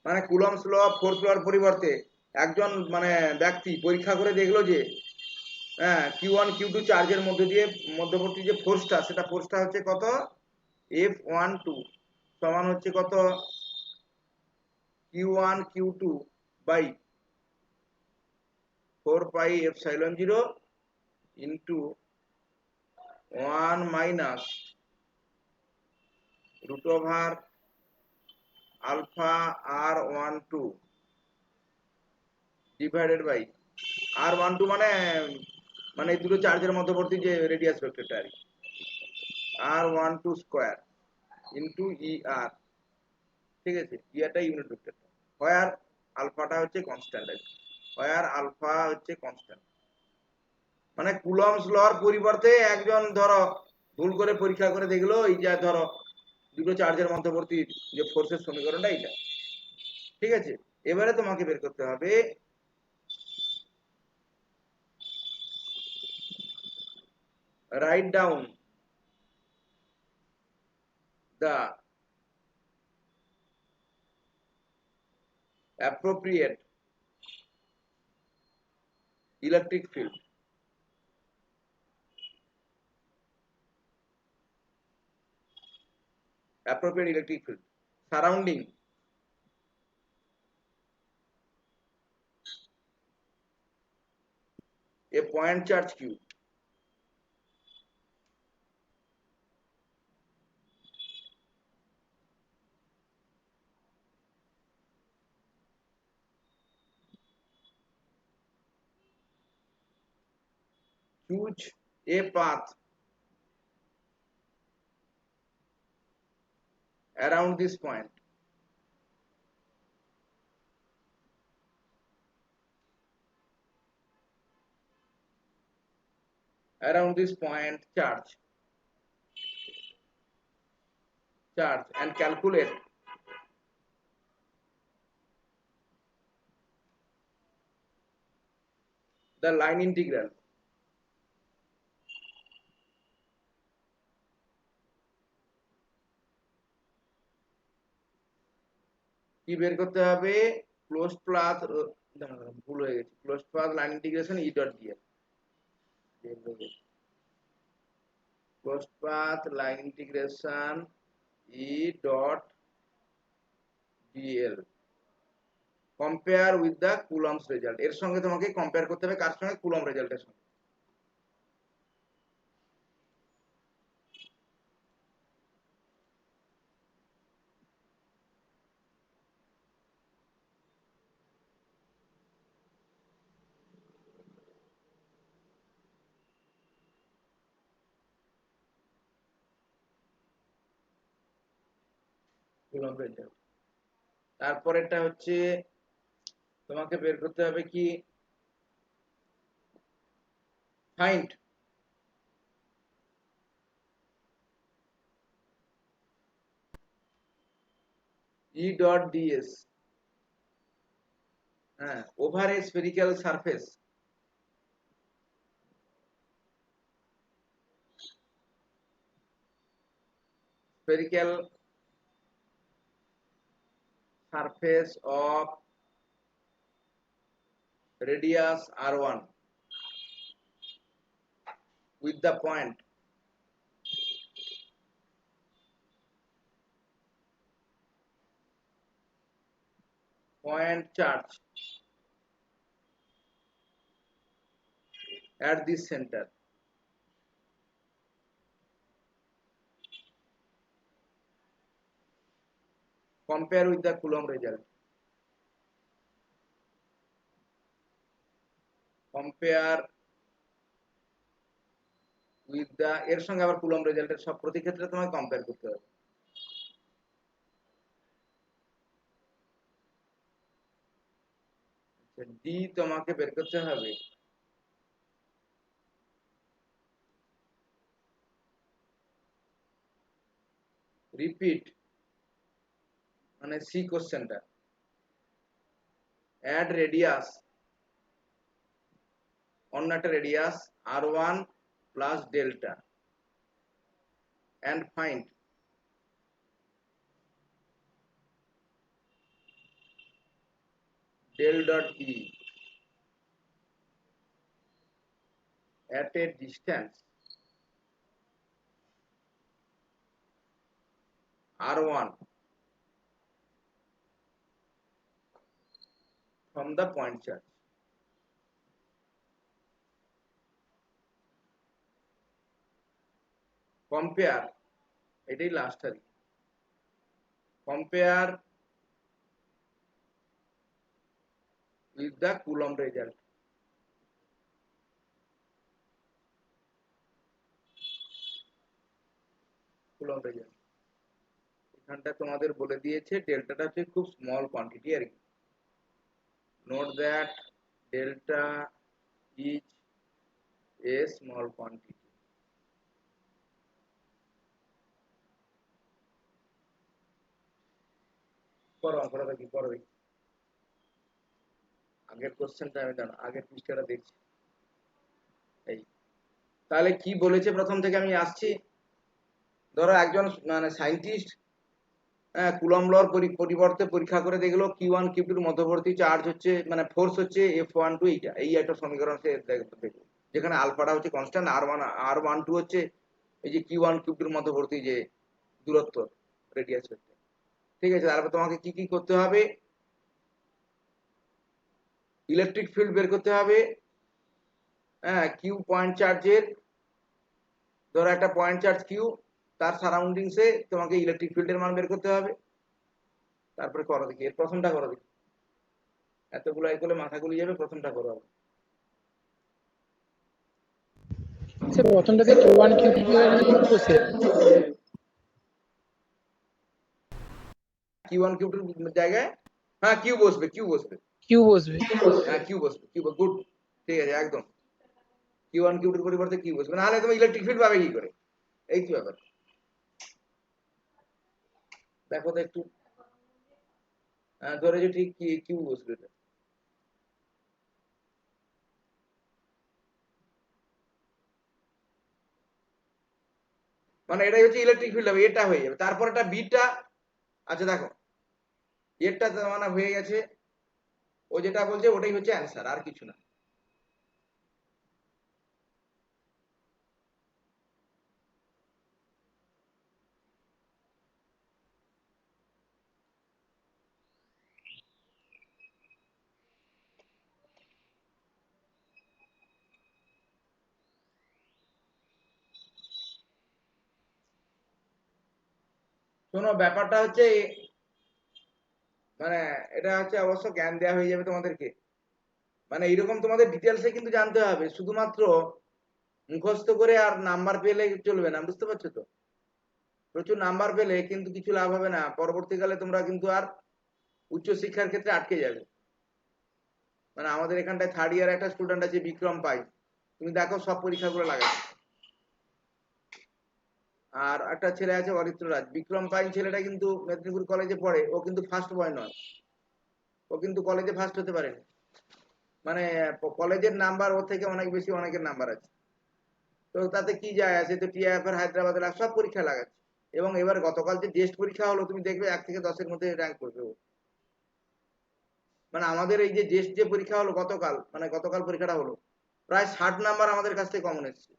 মানে কুলম্বস ল অফ ফোর্স লর পরিবর্তে একজন মানে ব্যক্তি পরীক্ষা করে দেখলো যে হ্যাঁ Q1 Q2 চার্জের মধ্যবর্তী যে ফোর্সটা, সেটা ফোর্সটা হচ্ছে কত F12 সমান হচ্ছে কত Q1 Q2 by 4 pi epsilon 0 into 1 minus root over alpha R12 divided by R12 মানে মানে এই দুটো চার্জের মধ্যবর্তী যে রেডিয়াস ভেক্টরটা আর কি। R12 স্কয়ার ইনটু ER, ঠিক আছে, ERটা ইউনিট ভেক্টর, হোয়ার আলফাটা হচ্ছে কনস্ট্যান্ট, হোয়ার আলফা হচ্ছে কনস্ট্যান্ট। মানে কুলম্বস লর পরিবর্তে একজন ধরো ভুল করে পরীক্ষা করে দেখলো এই যে ধরো দুটো চার্জের মধ্যবর্তী যে ফোর্সের সমীকরণটা এইটা, ঠিক আছে। এবারে তোমাকে বের করতে হবে write down the appropriate electric field, appropriate electric field surrounding a point charge q. Choose a path around this point. Around this point charge and calculate the line integral কি বের করতে হবে, ক্লোজ প্লাস, ভুল হয়ে গেছে, close plus line integration E dot DL, close path line integration E dot DL compare with the Coulomb's result. এর সঙ্গে তোমাকে কম্পেয়ার করতে হবে কার সঙ্গে, কুলম্ব রেজাল্টের সঙ্গে। Coulomb result. তারপরেরটা হচ্ছে তোমাকে বের করতে হবে কি, ফাইন্ড ই ডট ডিএস, হ্যাঁ, over a spherical surface spherical surface of radius r1 with the point charge at this center. Compare with the Coulomb result. Compare with the, এর সঙ্গে আবার Coulomb রেজাল্টের সব প্রতি ক্ষেত্রে তোমায় কম্পেয়ার করতে হবে। ডি তোমাকে বের করতে হবে রিপিট, মানে সি কোশ্চেনটা, অ্যাড রেডিয়াস, অন্য একটা radius r1 plus delta and find del dot E at a distance r1 from the point charge. Compare, এটাই লাস্ট আর কি, compare with the Coulomb result. Coulomb radius. এখানটা তোমাদের বলে দিয়েছে ডেল্টাটা হচ্ছে খুব স্মল কোয়ান্টিটি আর কি। Note that delta is a small quantity. করো অঙ্কটা দেখি, করো দেখি। আগের কোশ্চেনটা আমি জানো, আগের পৃষ্ঠাটা দেখছি। এই তাহলে কি বলেছে প্রথম থেকে আমি আসছি। ধরো একজন মানে সায়েন্টিস্ট কুলম্ব লর পরিবর্তে পরীক্ষা করে দেখলো Q1 Q2 মধ্যবর্তী চার্জ হচ্ছে মানে ফোর্স হচ্ছে F12, এইটা এই একটা সমীকরণ সে দেখলো, যেখানে আলফাটা হচ্ছে কনস্ট্যান্ট, R12 হচ্ছে এই যে Q1 Q2 মধ্যবর্তী যে দূরত্ব রেডিয়াস হচ্ছে। ঠিক আছে, তারপর তোমাকে কি কি করতে হবে, ইলেকট্রিক ফিল্ড বের করতে হবে। কিউ পয়েন্ট চার্জের, ধরো একটা পয়েন্ট চার্জ কিউ, তার সারাউন্ডিংসে তোমাকে ইলেকট্রিক ফিল্ডের মান বের করতে হবে। তারপরে করো দেখি, এর প্রথমটা করো দেখি, এতগুলো এই করলে মাথা গুলি যাবে, প্রথমটা করো। স্যার প্রথমটাতে Q1 Q2 কি বসে? Q1 Q2 জায়গায় হ্যাঁ কিউ বসবে, কিউ বসবে, কিউ বসবে। হ্যাঁ কিউ বসবে, কিউ গুড, ঠিক আছে একদম। Q1 Q2 পরিবর্তে কিউ বসবে, নাহলে তুমি ইলেকট্রিক ফিল্ড পাবে কি করে, এই তো ব্যাপার। দেখো তো একটু, ধরে যে ঠিক কি কিউ বসবে এটা। মানে এটাই হচ্ছে ইলেকট্রিক ফিল্ড হবে, এটা হয়ে যাবে। তারপর এটা বিটা, আচ্ছা দেখো এরটা মানে হয়ে গেছে, ও যেটা বলছে ওটাই হচ্ছে অ্যান্সার, আর কিছু না। শোনো ব্যাপারটা হচ্ছে মানে এটা হচ্ছে অবশ্য জ্ঞান দেওয়া হয়ে যাবে তোমাদেরকে, মানে এইরকম তোমাদের ডিটেলসে কিন্তু জানতে হবে, শুধুমাত্র মুখস্থ করে আর নাম্বার পেলে চলবে না, বুঝতে পারছো তো। প্রচুর নাম্বার পেলে কিন্তু কিছু লাভ হবে না, পরবর্তীকালে তোমরা কিন্তু আর উচ্চশিক্ষার ক্ষেত্রে আটকে যাবে। মানে আমাদের এখানটায় থার্ড ইয়ার একটা স্টুডেন্ট আছে বিক্রম পাই, তুমি দেখো সব পরীক্ষাগুলো লাগাচ্ছে। আর একটা ছেলে আছে অরিত্র রাজ, বিক্রম পাই ছেলেটা কিন্তু মেদিনীপুর কলেজে পড়ে, ও কিন্তু ফার্স্ট বয় নয়, ও কিন্তু কলেজে ফার্স্ট হতে পারেনি। মানে কলেজের নাম্বার ওর থেকে অনেক বেশি অনেকের নাম্বার আছে, তো তাতে কি যায় আসে, তো টিআইএফ এর হায়দ্রাবাদের সব পরীক্ষা লাগাচ্ছে। এবং এবার গতকাল যে টেস্ট পরীক্ষা হলো, তুমি দেখবে 1 থেকে 10-এর মধ্যে র্যাঙ্ক করবে ও। মানে আমাদের এই যে টেস্ট যে পরীক্ষা হলো গতকাল, মানে গতকাল পরীক্ষাটা হলো, প্রায় 60 নাম্বার আমাদের কাছ থেকে কমন এসেছে।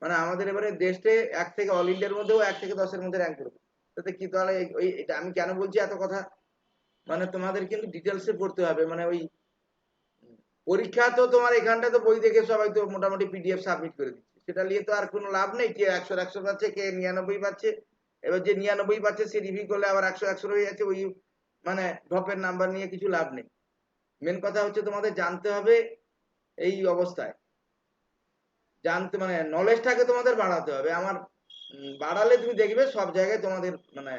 মানে আমাদের এবারে দেশে 1 থেকে অল ইন্ডিয়ার মধ্যেও 1 থেকে 10-এর মধ্যে র্যাঙ্ক করবে। তাতে কি, তাহলে ওই এটা আমি কেন বলছি এত কথা, মানে তোমাদের কিন্তু ডিটেলসে পড়তে হবে। মানে ওই পরীক্ষা তো তোমার এখানটা তো বই দেখে সবাই তো মোটামুটি পিডিএফ সাবমিট করে দিচ্ছে, সেটা নিয়ে তো আর কোনো লাভ নেই। কে 100-100 পাচ্ছে, কে 99 পাচ্ছে। এবার যে 99 পাচ্ছে সে রিভিউ করলে আবার 100-100 হয়ে যাচ্ছে, ওই মানে ড্রপের নাম্বার নিয়ে কিছু লাভ নেই। মেন কথা হচ্ছে তোমাদের জানতে হবে এই অবস্থায়, জানতে মানে নলেজটাকে তোমাদের বাড়াতে হবে। আমার বাড়ালে তুমি দেখবে সব জায়গায় তোমাদের মানে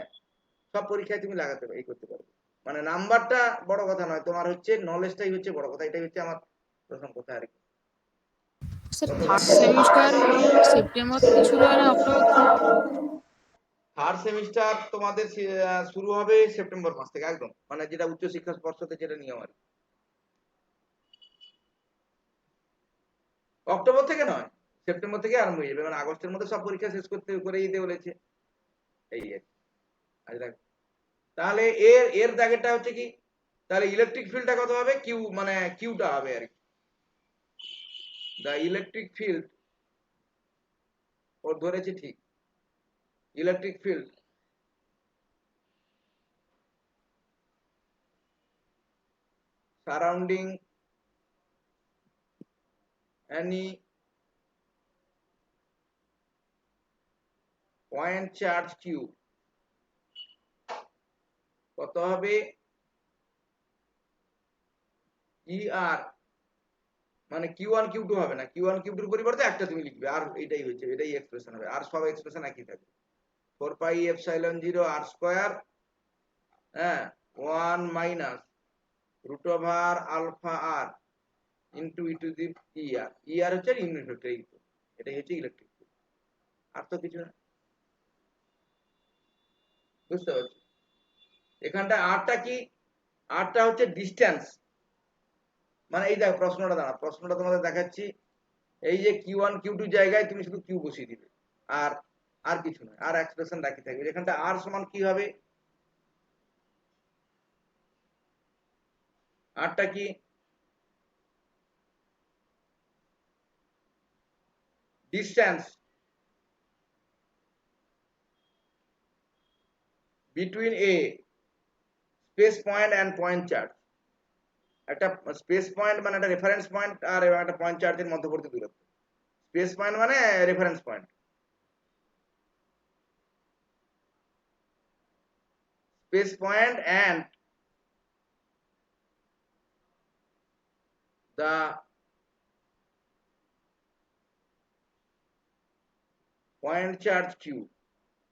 সব পরীক্ষায় তুমি লাগাতে এই করতে পারবে। মানে নাম্বারটা বড় কথা নয়, তোমার হচ্ছে নলেজটাই হচ্ছে বড় কথা, এটাই হচ্ছে আমার প্রথম কথা আর কি। স্যার থার্ড সেমিস্টার সেপ্টেম্বর থেকে শুরু হয় না অক্টোবর থেকে? থার্ড সেমিস্টার তোমাদের শুরু হবে সেপ্টেম্বর মাস থেকে একদম, মানে যেটা উচ্চশিক্ষা পর্ষদের যেটা নিয়ম আর কি। অক্টোবর থেকে নয়, সেপ্টেম্বর থেকে আরম্ভ হয়ে যাবে, মানে আগস্টের মধ্যে সব পরীক্ষা শেষ করতে করে দিতে বলেছে, এই আর কি। আচ্ছা দেখো, তাহলে এর এর দাগেরটা হচ্ছে কি, তাহলে ইলেকট্রিক ফিল্ডটা কত হবে, কিউ মানে কিউটা হবে আর কি। দ্য ইলেকট্রিক ফিল্ড, ওর ধরেছে ঠিক, electric field surrounding any point charge q কত হবে, ই আর মানে Q1 Q2 হবে না, Q1 Q2 এর পরিবর্তে একটা তুমি লিখবে, আর এটাই হচ্ছে, এটাই এক্সপ্রেশন হবে, আর সব এক্সপ্রেশন একই থাকবে। 4 পাই এপসাইলন 0 r স্কয়ার, হ্যাঁ, 1 minus root over alpha R into E to the R হচ্ছে ইউনিট ভেক্টর, এই তো, এটাই হচ্ছে ইলেকট্রিক ফিল্ড, আর তো কিছু না। বুঝতে পারছো? এখানটা আরটা কি, আরটা হচ্ছে ডিসটেন্স, মানে এই দেখো প্রশ্নটা দাঁড়া, প্রশ্নটা তোমাদের দেখাচ্ছি। এই যে Q1 Q2 জায়গায় তুমি শুধু কিউ বসিয়ে দিবে, আর আর কিছু নয়, আর এক্সপ্রেশন বাকি থাকবে। এখানটা আর সমান কি হবে, আরটা কি, distance between A space point and point charge. একটা স্পেস পয়েন্ট মানে একটা রেফারেন্স পয়েন্ট, আর একটা পয়েন্ট চার্জের মধ্যবর্তী দূরত্ব। স্পেস পয়েন্ট মানে reference point, space point and the point charge q,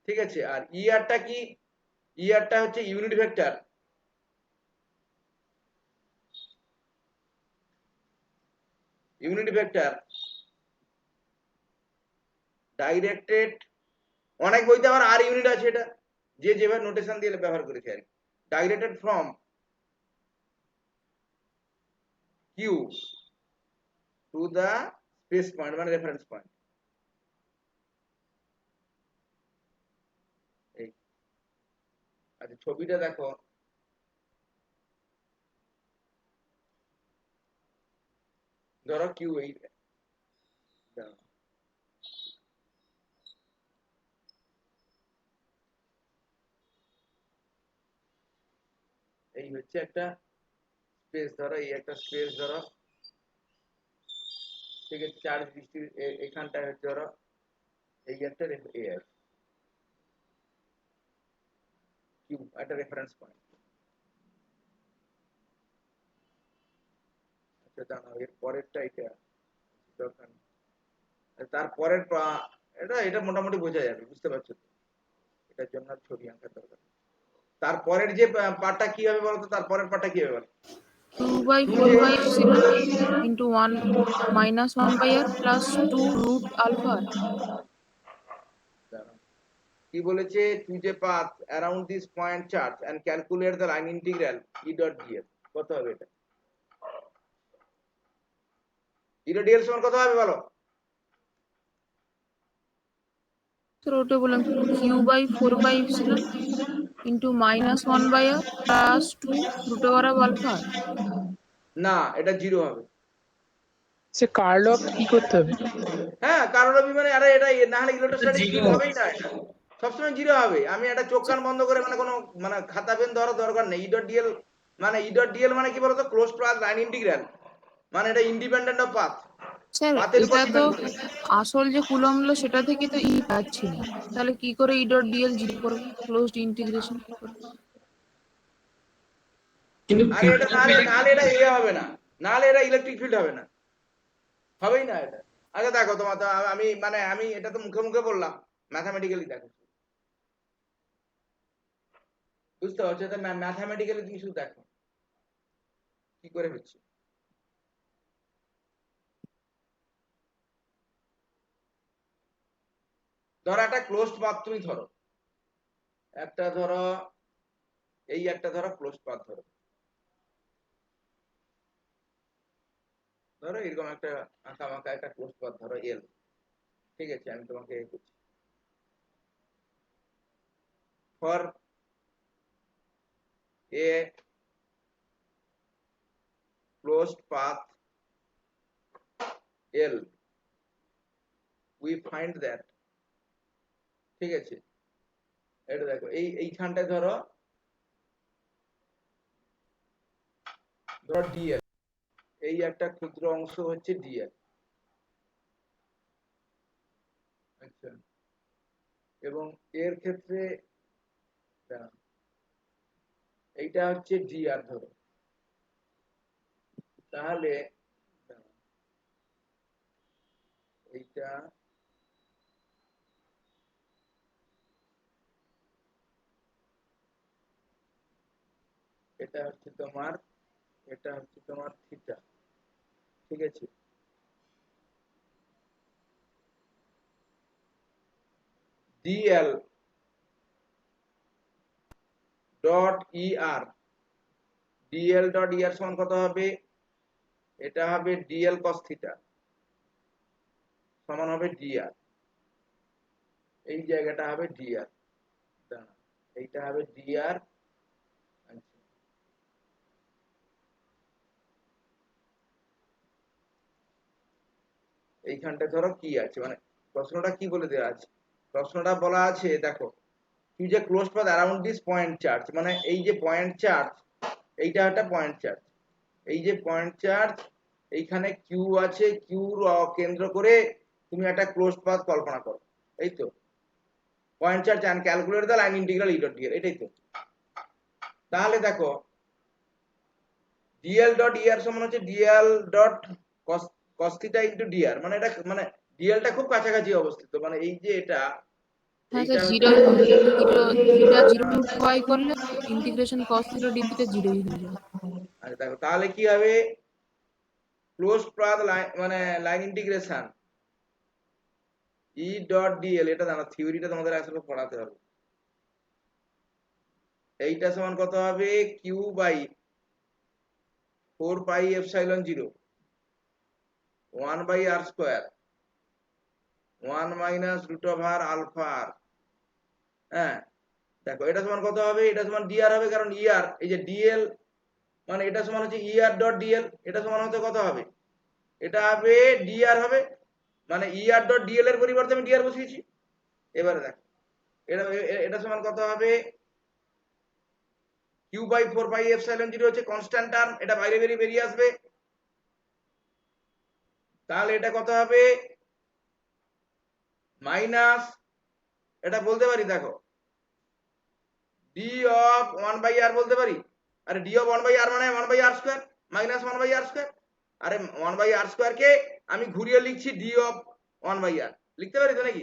ঠিক আছে। আর ইয়ারটা কি, ইয়ারটা হচ্ছে unit vector, unit vector directed, অনেক বইতে আবার আর ইউনিট আছে, এটা যে যেভাবে নোটেশন দিয়ে ব্যবহার করেছে আর কি, directed from q to the space point মানে রেফারেন্স পয়েন্ট। এই আচ্ছা ছবিটা দেখো, ধরো কিউ, এই দাঁড়াও। এই হচ্ছে একটা স্পেস, ধরো এই একটা স্পেস ধরো, ঠিক আছে, চার্জ বৃষ্টি এখানটায় হচ্ছে ধরো এই একটা এ আছে, কিউ একটা রেফারেন্স পয়েন্ট। আচ্ছা দাঁড়াও, এর পরেরটা এটা দরকার নেই। তারপরের এটা এটা মোটামুটি বোঝা যাবে, বুঝতে পারছো তো? এটার জন্য আর ছবি আঁকার দরকার নেই। তারপরের যে পার্টটা কি হবে বলো তো, তারপরের পার্টটা কি হবে বলো? 2 by 4 by epsilon into 1 minus 1 by r plus 2 root alpha r. দাঁড়াও, কি বলেছে, choose a path around this point charge and calculate the line integral e dot dl. কত হবে এটা, ই ডট ডিএল সমান কত হবে বলো? So ওটা বললাম q by 4 by epsilon into minus 1 by r plus 2 root over of alpha r. না, এটা জিরো হবে। সে কার্ল অফ কি করতে হবে? হ্যাঁ, কারণ রবি মানে আরে এটা না হলে ইলেকট্রোস্ট্যাটিক জিরো ফিল্ড হবেই না, এটা সবসময় জিরো হবে। আমি একটা চোখ কান বন্ধ করে মানে কোনো মানে খাতা পেন ধরার দরকার নেই। ই ডট ডিএল মানে, ই ডট ডিএল মানে কি বলতো, ক্লোজ পাথ লাইন ইন্টিগ্রাল, মানে এটা ইন্ডিপেন্ডেন্ট অফ পাথ, স্যার পাথের উপর এটা তো ডিপেন্ড করে। আসল যে কুলম্ব ল সেটা থেকে তো ই পাচ্ছি না, তাহলে কি করে ই ডট ডিএল জিরো করবো, ক্লোজড ইন্টিগ্রেশন কি করে? কিন্তু আরে এটা নাহলে, নাহলে এটা ইয়ে হবে না, নাহলে এটা ইলেকট্রিক ফিল্ড হবে না, হবেই না এটা। আচ্ছা দেখো তোমার তো আমি মানে আমি এটা তো মুখে মুখে বললাম, ম্যাথামেটিক্যালি দেখো, বুঝতে পারছো? ম্যাথামেটিক্যালি তুমি শুধু দেখো কি করে হচ্ছে। ধরো একটা ক্লোজড পাথ তুমি ধরো, একটা ধরো এই একটা ধরো ক্লোজড পাথ ধরো, ধরো এরকম একটা আঁকা বাঁকা একটা ক্লোজড পাথ ধরো এল, ঠিক আছে, আমি তোমাকে করছি for a closed path L we find that, ঠিক আছে। এটা দেখো এইখানটায় ধরো, ধরো ডিএল, এই একটা ক্ষুদ্র অংশ হচ্ছে ডিএল, আচ্ছা, এবং এর ক্ষেত্রে দাঁড়াও, এইটা হচ্ছে ডিআর ধরো, তাহলে দাঁড়াও, এইটা এটা হচ্ছে তোমার থিটা, ঠিক আছে। ডিএল ডট ইআর, সমান কত হবে? এটা হবে ডিএল কস থিটা সমান হবে ডিআর, এই জায়গাটা হবে ডিআর, এইটা হবে ডিআর। এইখানটা ধরো কি আছে, মানে প্রশ্নটা কি বলে দেওয়া আছে? প্রশ্নটা বলা আছে দেখো, use a close path around this point charge, মানে এই যে পয়েন্ট চার্জ, এইটা একটা পয়েন্ট চার্জ, এই যে পয়েন্ট চার্জ, এইখানে কিউ আছে, কিউর কেন্দ্র করে তুমি একটা ক্লোজ পাথ কল্পনা করো, এই তো point charge and calculate the line integral e dot dl, এটাই তো। তাহলে দেখো ডিএল ডট ইআর সমান হচ্ছে dl dot cos theta into dr, মানে এটা মানে ডিএলটা খুব কাছাকাছি অবস্থিত, মানে এই যে এটা, হ্যাঁ এইটা স্যার, হচ্ছে থিটা 0 টু পাই করলে integration cos theta D theta 0ই হয়ে যাবে। আচ্ছা দেখো তাহলে কি হবে, ক্লোজ পাথ মানে লাইন ইন্টিগ্রেশন ই ডট ডিএল, এটা জানো থিওরিটা তোমাদের আসলে পড়াতে হবে। এইটা সমান কত হবে? Q by 4 pi epsilon 0 1 by R square 1 minus root over alpha R. হ্যাঁ দেখো এটা সমান কত হবে? এটা সমান ডিআর হবে, কারণ ইআর এই যে ডিএল, মানে এটা সমান হচ্ছে ইআর ডট ডিএল, এটা সমান হতে কত হবে? এটা হবে ডিআর হবে, মানে ইআর ডট ডিএল এর পরিবর্তে আমি ডিআর বসিয়েছি। এবারে দেখো এটা এটা সমান কত হবে? কিউ বাই 4 পাই এপসাইলন 0 হচ্ছে কনস্ট্যান্ট টার্ম, এটা বাইরে বেরিয়ে আসবে, তাহলে এটা কত হবে? মাইনাস, এটা বলতে পারি দেখো ডি অফ 1 বাই আর বলতে পারি, আরে ডি অফ 1 বাই আর মানে 1 by R square minus 1 by R square, আরে 1 বাই আর স্কয়ার কে আমি ঘুরিয়ে লিখছি ডি অফ 1 বাই আর, লিখতে পারি তো নাকি?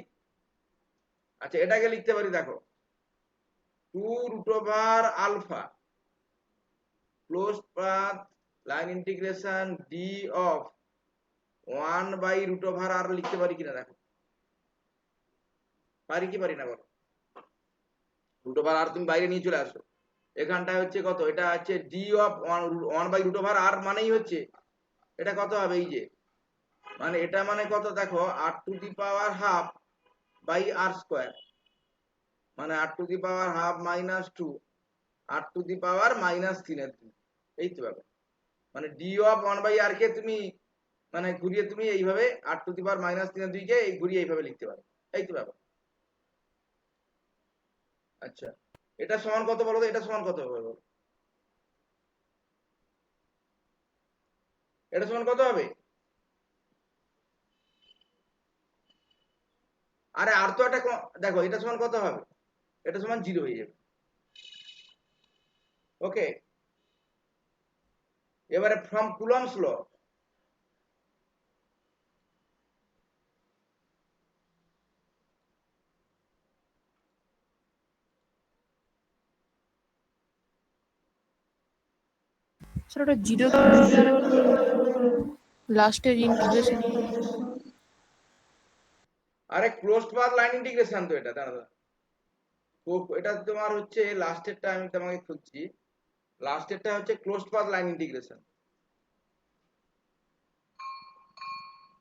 আচ্ছা এটাকে লিখতে পারি দেখো 2 root over alpha close path line integration D of 1 by root over R লিখতে পারি কিনা দেখো, পারি কি পারি না বলো? রুট ওভার আর তুমি বাইরে নিয়ে চলে আসো, এখানটায় হচ্ছে কত? এটা হচ্ছে D of 1 by root over R, মানেই হচ্ছে এটা কত হবে? এই যে মানে এটা মানে কত দেখো, R to the power half by R square, মানে R to the power half minus 2 R to the power minus 3 এর 2, এই তো ব্যাপার। মানে ডি অফ 1 বাই আর কে তুমি মানে ঘুরিয়ে তুমি এইভাবে আর টু দি পাওয়ার মাইনাস 3 এর 2 কে এই ঘুরিয়ে এইভাবে লিখতে পারো, এই তো ব্যাপার। আচ্ছা এটা সমান কত বলো তো? এটা সমান কত হবে বলো? এটা সমান কত হবে? আরে আর তো একটা দেখো এটা সমান কত হবে? এটা সমান 0 হয়ে যাবে। ওকে, এবারে ফ্রম কুলম্বস ল, স্যার ওটা 0 লাস্টের ইন্টিগ্রেশন। আরে ক্লোজড পাথ লাইন ইন্টিগ্রেশন তো এটা, দাঁড়া দাঁড়া। তো এটা তোমার হচ্ছে লাস্টেরটা, আমি তোমাকে খুঁজছি, লাস্টেরটা হচ্ছে closed path line integration,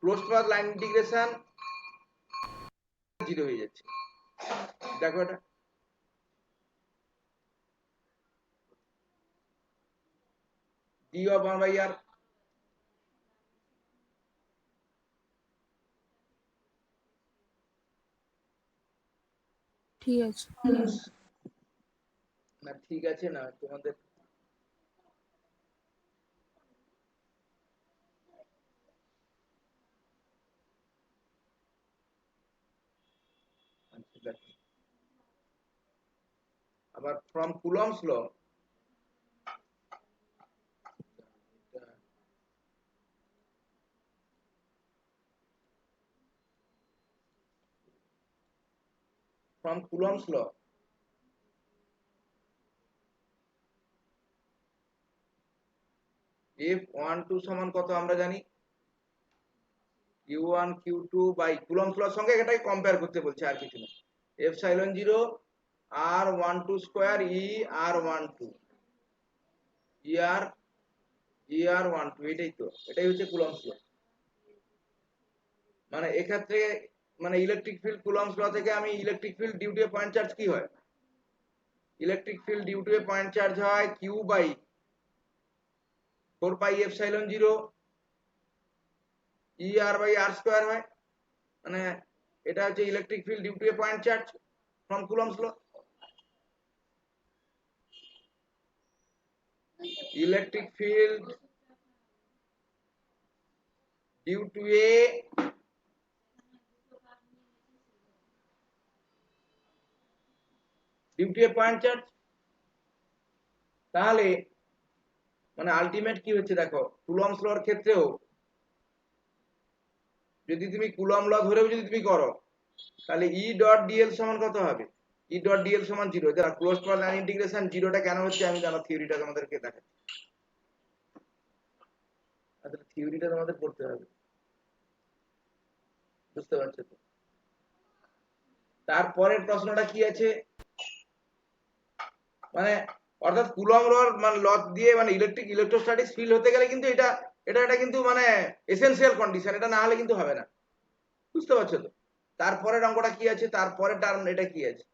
closed path line integration 0 হয়ে যাচ্ছে, দেখো এটা ডি অফ 1 বাই আর, ঠিক আছে। না ঠিক আছে না তোমাদের, আচ্ছা, দেখো আবার from Coulomb's law, from Coulomb's law, F12 সমান কত আমরা জানি Q1 Q2 by Coulomb's law সঙ্গে এটাকে কম্পেয়ার করতে বলছে, আর কিছু না। Epsilon 0 R12 square E R12 ER12, এটাই তো, এটাই হচ্ছে কুলম্বস ল। মানে এক্ষেত্রে মানে ইলেকট্রিক ফিল্ড কুলম্বস ল থেকে আমি electric field due to a point charge কি হয়, electric field due to a point charge হয় Q by 4 pi epsilon 0 ER by R square হয়। মানে এটা হচ্ছে electric field due to a point charge from Coulomb's law. Electric field due to a point charge. তাহলে মানে ultimate কি হচ্ছে দেখো, কুলম্বস লর ক্ষেত্রেও যদি তুমি কুলম্ব ল ধরেও যদি তুমি করো, তাহলে E ডট ডিএল সমান কত হবে, E ডট ডিএল সমান 0। যারা ক্লোজড পাথ লাইন ইন্টিগ্রেশন 0টা কেন হচ্ছে আমি জানো, থিওরিটা তোমাদেরকে দেখাচ্ছি। আসলে থিওরিটা তোমাদের পড়তে হবে, বুঝতে পারছো তো? তারপরের প্রশ্নটা কি আছে, মানে অর্থাৎ কুলম্ব লর মানে ল দিয়ে মানে ইলেকট্রোস্ট্যাটিক্স ফিল্ড হতে গেলে কিন্তু এটা কিন্তু মানে এসেনশিয়াল কন্ডিশন, এটা না হলে কিন্তু হবে না, বুঝতে পারছো তো? তারপরের অঙ্কটা কি আছে, তারপরের টার্ম এটা কি আছে,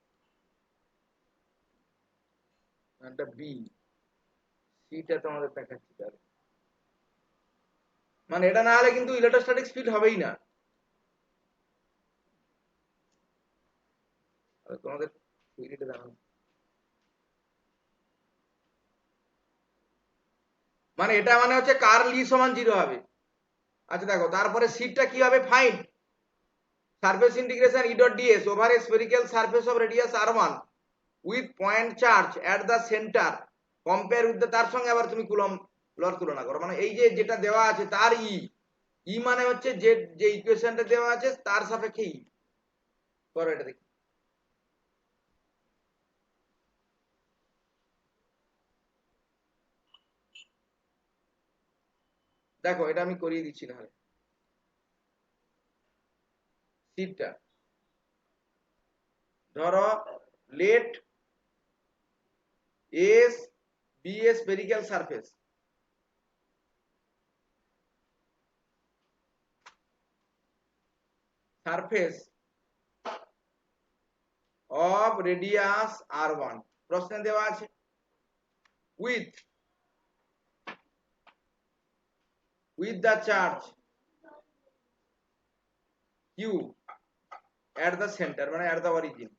এটা বি, সিটা তোমাদের দেখাচ্ছি। তাহলে মানে এটা না হলে কিন্তু ইলেকট্রোস্ট্যাটিক্স ফিল্ড হবেই না। তোমাদের থিওরিটা জানো, মানে এটা মানে হচ্ছে কার্ল ই সমান 0 হবে। আচ্ছা দেখো তারপরে সিটটা কি হবে, find surface integration E dot ds over a spherical surface of radius r1 with point charge at the centre compare with তার সঙ্গে আবার তুমি কুলম্ব লর তুলনা করো। মানে এই যে যেটা দেওয়া আছে তার ই মানে হচ্ছে যে ইকুয়েশনটা দেওয়া আছে তার সাপেক্ষে ই করো, এটা দেখি। দেখো এটা আমি করিয়ে দিচ্ছি তাহলে। সিটটা ধরো let S be a spherical surface, surface of radius r1 প্রশ্নে দেওয়া আছে with the charge q at the center মানে at the origin,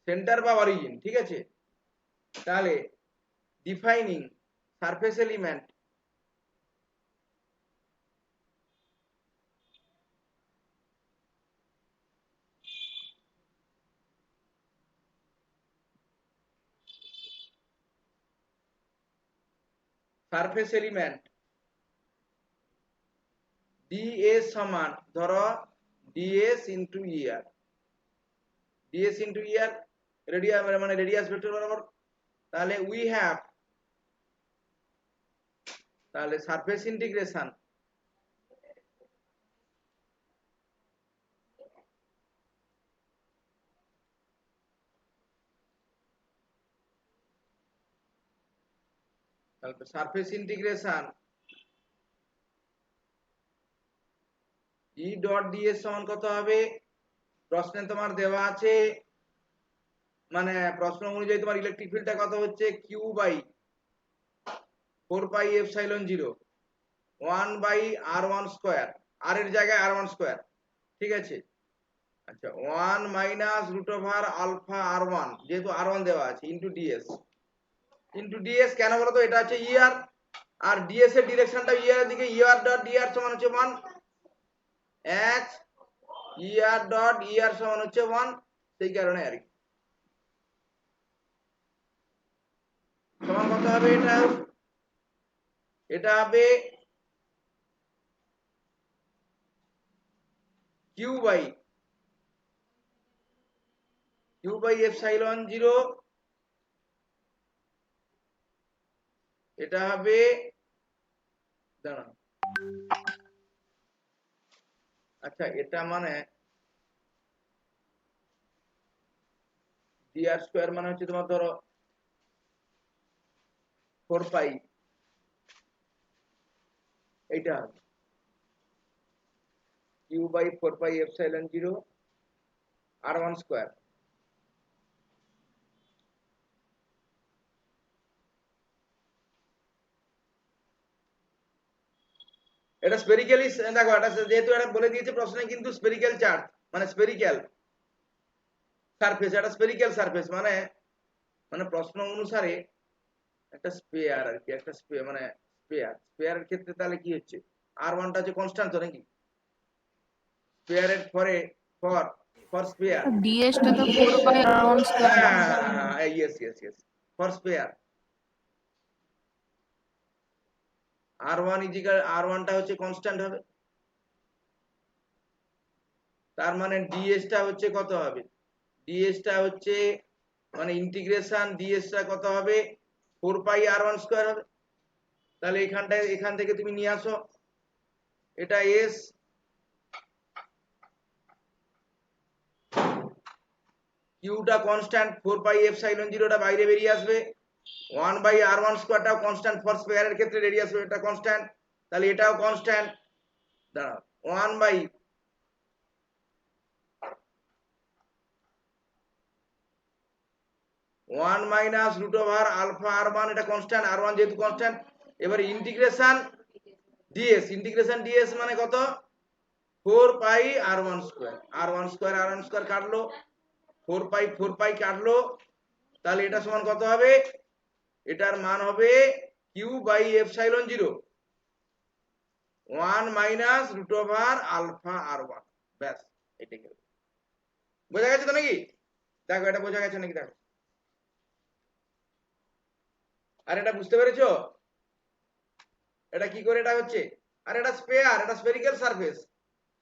সেন্টার বা অরিজিন, ঠিক আছে? তাহলে ডিফাইনিং সারফেস এলিমেন্ট ds সমান ধরো ds into er, ds into er radius মানে রেডিয়াস ভেক্টর বরাবর। তাহলে উই হ্যাভ, তাহলে surface integration E dot ds সমান কত হবে, প্রশ্নে তোমার দেওয়া আছে মানে প্রশ্ন অনুযায়ী তোমার ইলেকট্রিক ফিল্ডটা কত হচ্ছে Q by 4 pi epsilon 0 1 by r1 square, r এর জায়গায় r1 স্কয়ার, ঠিক আছে? আচ্ছা 1 minus root over alpha r1 যেহেতু r1 দেওয়া আছে ইনটু ds কেন বলো তো, এটা হচ্ছে er আর ds এর ডিরেকশনটা er এর দিকে, er ডট dr সমান হচ্ছে 1 x er ডট er সমান হচ্ছে 1, সেই কারণে আর কি সমান কত হবে, এটা হবে কিউ বাই এপসাইলন 0, এটা হবে, দাঁড়ান, আচ্ছা এটা মানে ডি আর স্কোয়ার মানে হচ্ছে তোমার ধরো 4 পাই, এইটা হবে Q by 4 pi epsilon 0 r1 square. এটা স্পেরিক্যালি, দেখো এটা যেহেতু এটা বলে দিয়েছে প্রশ্নে, কিন্তু স্পেরিক্যাল চার্জ মানে স্পেরিক্যাল সারফেস, এটা স্পেরিক্যাল সারফেস মানে মানে প্রশ্ন অনুসারে একটা স্পেয়ার আর কি, একটা স্পেয়ার মানে স্পেয়ারের ক্ষেত্রে তাহলে কি হচ্ছে, r1টা হচ্ছে কনস্ট্যান্ট তো নাকি, স্পেয়ারের ফরে ফর স্পেয়ার, ds টা তো 4 পাই r1 স্কয়ার না? হ্যাঁ yes for sphere, r1 equal r1টা হচ্ছে কনস্ট্যান্ট হবে, তার মানে ds টা হচ্ছে কত হবে, ds টা হচ্ছে মানে ইন্টিগ্রেশন ds টা কত হবে 4 পাই r1 স্কয়ার হবে। তাহলে এখান থেকে তুমি নিয়ে আসো, এটা s, কিউটা কনস্ট্যান্ট 4 পাই এপসাইলন 0টা বাইরে বেরিয়ে আসবে, 1 বাই r1 স্কয়ারটাও কনস্ট্যান্ট, ফর স্কয়ারের ক্ষেত্রে রেডিয়াস এটা কনস্ট্যান্ট, তাহলে এটাও কনস্ট্যান্ট, দাঁড়াও 1 by 1 minus root over alpha r1, এটা কনস্ট্যান্ট, r1 যেহেতু কনস্ট্যান্ট, এবারে ইন্টিগ্রেশন ds মানে কত 4 পাই r1 স্কয়ার, r1 স্কয়ার কাটলো, 4 পাই কাটলো, তাহলে এটা সমান কত হবে, এটার মান হবে Q by epsilon 0 1 minus root over alpha r1, ব্যাস এটাই হবে। বোঝা গেছে তো নাকি, দেখো এটা বোঝা গেছে নাকি দেখো, আর এটা বুঝতে পেরেছো এটা কি করে এটা হচ্ছে, আর এটা স্পেয়ার, এটা স্পেরিক্যাল সারফেস,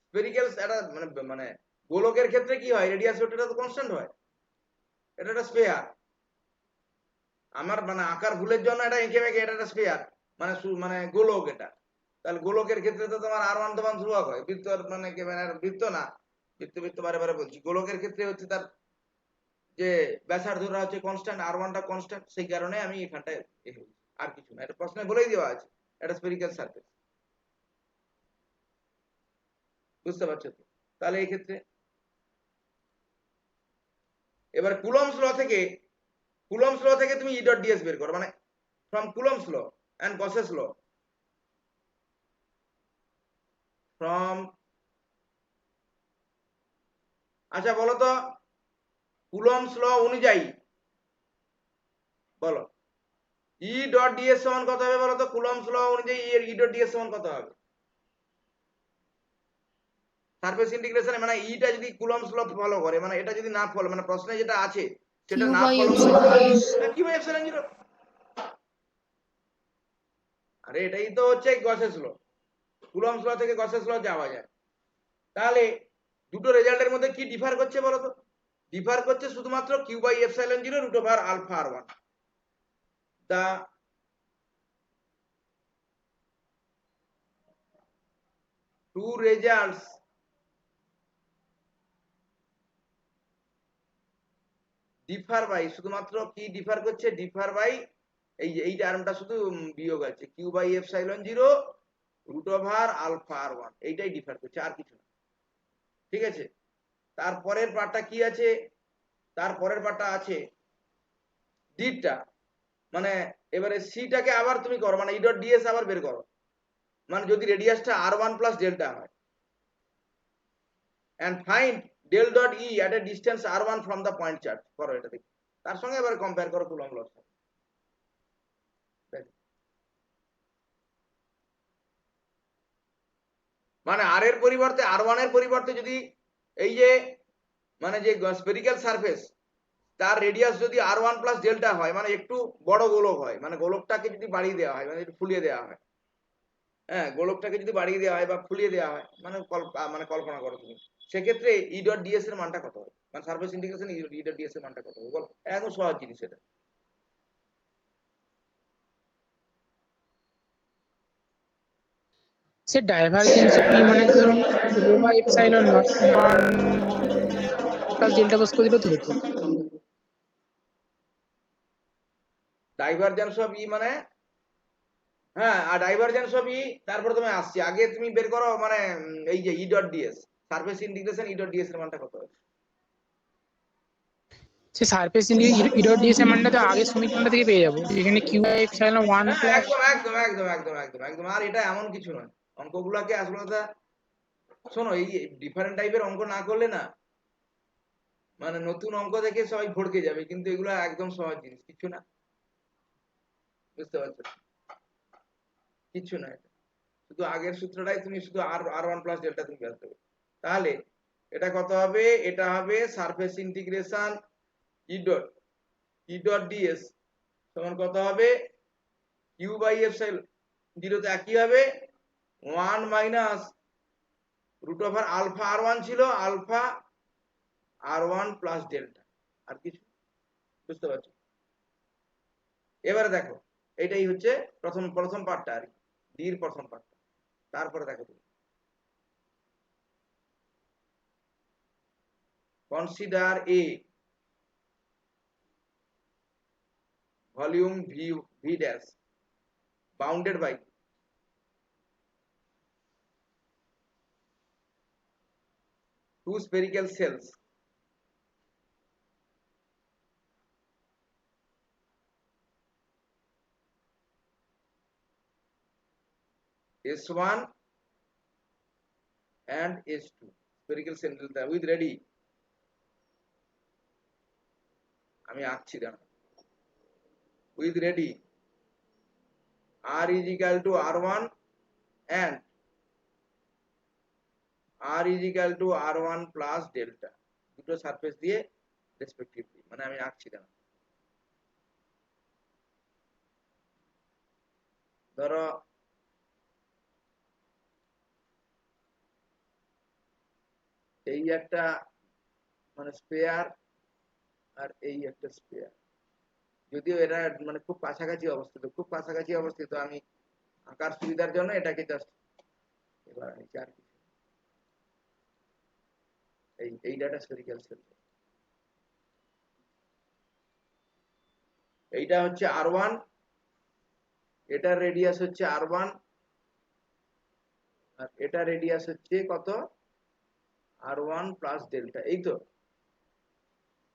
স্পেরিক্যাল এটা মানে মানে গোলকের ক্ষেত্রে কি হয়, রেডিয়াস এটা তো কনস্ট্যান্ট হয়, এটা একটা স্পেয়ার, আমার মানে আকার ভুলের জন্য এটা এঁকে মেঁকে, এটা একটা স্পেয়ার মানে মানে গোলক এটা, তাহলে গোলকের ক্ষেত্রে তো তোমার r1 তো মান ধ্রুবক হয়, বৃত্ত মানে কি মানে বৃত্ত না, বৃত্ত বারে বলছি, গোলকের ক্ষেত্রে হচ্ছে তার যে ব্যাসার্ধটা হচ্ছে কনস্ট্যান্ট, r1টা কনস্ট্যান্ট, সেই কারণে আমি এখানটায় আর কিছু না, এটা প্রশ্নে বলেই দেওয়া আছে, এটা স্পেরিক্যাল সারফেস, বুঝতে পারছো তো। তাহলে এই ক্ষেত্রে এবার কুলম্বস ল থেকে তুমি ই ডট ডিএস বের করো, মানে from Coulomb's law and Gauss's law, from, আচ্ছা বলো তো কুলম্বস ল অনুযায়ী বলো ই ডট ডিএস সমান কত হবে বলো তো, কুলম্বস ল অনুযায়ী ই ডট ডিএস সমান কত হবে, সারফেস ইন্টিগ্রেশনে মানে ইটা যদি কুলম্বস ল ফলো করে, মানে এটা যদি না ফলো, মানে প্রশ্নে যেটা আছে সেটা q না বাই ফলো করে, এপসাইলন কি বাই এপসাইলন 0, আরে এটাই তো হচ্ছে গসেস ল, কুলম্বস ল থেকে গসেস ল যাওয়া যায়, তাহলে দুটো রেজাল্টের মধ্যে কি ডিফার করছে বলো তো, ডিফার করছে শুধুমাত্র q by epsilon 0 root over alpha r1, the two results differ by, শুধুমাত্র কি ডিফার করছে, ডিফার বাই এই যে এই টার্মটা শুধু বিয়োগ আছে, q by epsilon 0 root over alpha r1, এইটাই ডিফার করছে, আর কিছু না, ঠিক আছে। তারপরের পার্টটা কি আছে, তারপরের পার্টটা আছে ডিটা, মানে এবারে সিটাকে আবার তুমি করো, মানে ই ডট ডিএস আবার বের করো, মানে যদি রেডিয়াসটা r1 প্লাস ডেল্টা হয়, and find del dot e at a distance r1 from the point charge, করো এটা দেখি, তার সঙ্গে এবার কম্পেয়ার করো কুলম্ব লস, মানে আর এর পরিবর্তে r1 এর পরিবর্তে যদি এই যে মানে যে স্পেরিক্যাল সারফেস তার রেডিয়াস যদি r1 প্লাস ডেল্টা হয়, মানে একটু বড় গোলক হয়, মানে গোলকটাকে যদি বাড়িয়ে দেওয়া হয়, মানে একটু ফুলিয়ে দেওয়া হয়, হ্যাঁ, গোলকটাকে যদি বাড়িয়ে দেওয়া হয় বা ফুলিয়ে দেওয়া হয়, মানে মানে কল্পনা করো তুমি, সেক্ষেত্রে ই ডট ডিএস এর মানটা কত হবে, মানে সারফেস ইন্টিগ্রেশন ই ডট ডিএস এর মানটা কত হবে বলো, একদম সহজ জিনিস এটা। সে ডাইভারজেন্স অফ ই মানে ধরুন rho by epsilon nought 1 plus delta বস করে দিলে তো হতো। ডাইভারজেন্স অফ ই মানে, হ্যাঁ, আর ডাইভারজেন্স অফ ই, তারপরে তুমি আসছি, আগে তুমি বের করো মানে এই যে ই ডট ডিএস, সারফেস ইন্টিগ্রেশন ই ডট ডিএস এর মানটা কত হবে। সে সারফেস ইডট ডিএস এর মানটা তো আগের সমীকরণটা থেকে পেয়ে যাবো, যেখানে কিউ বাই এপসাইলন 1 হ্যাঁ, প্লাস। একদম একদম একদম একদম একদম একদম, আর এটা এমন কিছু নয়, অঙ্কগুলাকে আসলে কথা শোনো, এই ডিফারেন্ট টাইপের অঙ্ক না করলে না, মানে নতুন অঙ্ক দেখে সবাই ভড়কে যাবে, কিন্তু এগুলো একদম সহজ জিনিস, কিছু না, বুঝতে পারছো, কিছু না, এটা শুধু আগের সূত্রটাই তুমি শুধু আর আর ওয়ান প্লাস ডেল্টা তুমি বের করবে, তাহলে এটা কত হবে, এটা হবে সারফেস ইন্টিগ্রেশন ই ডট ডিএস সমান কত হবে, কিউ বাই এপসাইলন জিরোতে একই হবে 1 minus root over alpha r one ছিল, alpha r one plus delta, আর কিছু, বুঝতে পারছো। এবারে দেখো, এটাই হচ্ছে প্রথম প্রথম পার্টটা আর কি, ডির প্রথম পার্টটা, তারপরে দেখো তুমি consider A volume V dash bounded by two spherical cells S1 and S2, spherical cell with ready, আমি আঁকছি না, with ready R is equal to R1 and R is equal to R1 plus delta, দুটো surface দিয়ে respectively, মানে আমি আঁকছি না, ধরো এই একটা মানে স্পেয়ার, আর এই একটা স্পেয়ার, যদিও এরা মানে খুব কাছাকাছি অবস্থিত, খুব কাছাকাছি অবস্থিত, আমি আঁকার সুবিধার জন্য এটাকে জাস্ট এবার নিচে আর কিছু, এই ডাটা স্ফেরিক্যাল সেল, এইটা হচ্ছে R1, এটার রেডিয়াস হচ্ছে R1, আর এটা রেডিয়াস হচ্ছে কত, R1 প্লাস ডেল্টা, এই তো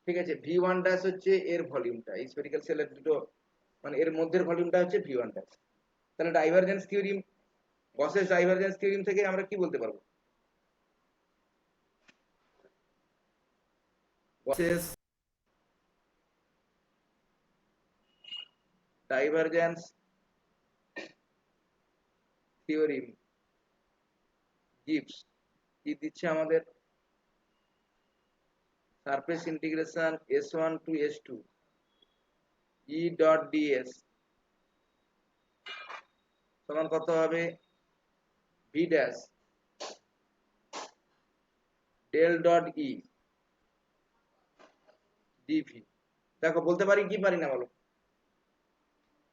ঠিক আছে। V1 ড্যাশ হচ্ছে এর ভলিউমটা, এই স্ফেরিক্যাল সেলের দুটো মানে এর মধ্যের ভলিউমটা হচ্ছে V1 ড্যাশ। তাহলে ডাইভারজেন্স থিওরিম, গসের ডাইভারজেন্স থিওরিম থেকে আমরা কি বলতে পারবো, গসের ডাইভারজেন্স থিওরিম গিভস কি দিচ্ছে আমাদের, surface integration S1 to S2 e dot ds সমান কত হবে, v dash del dot e dv. দেখো বলতে পারি কি পারি না বলো,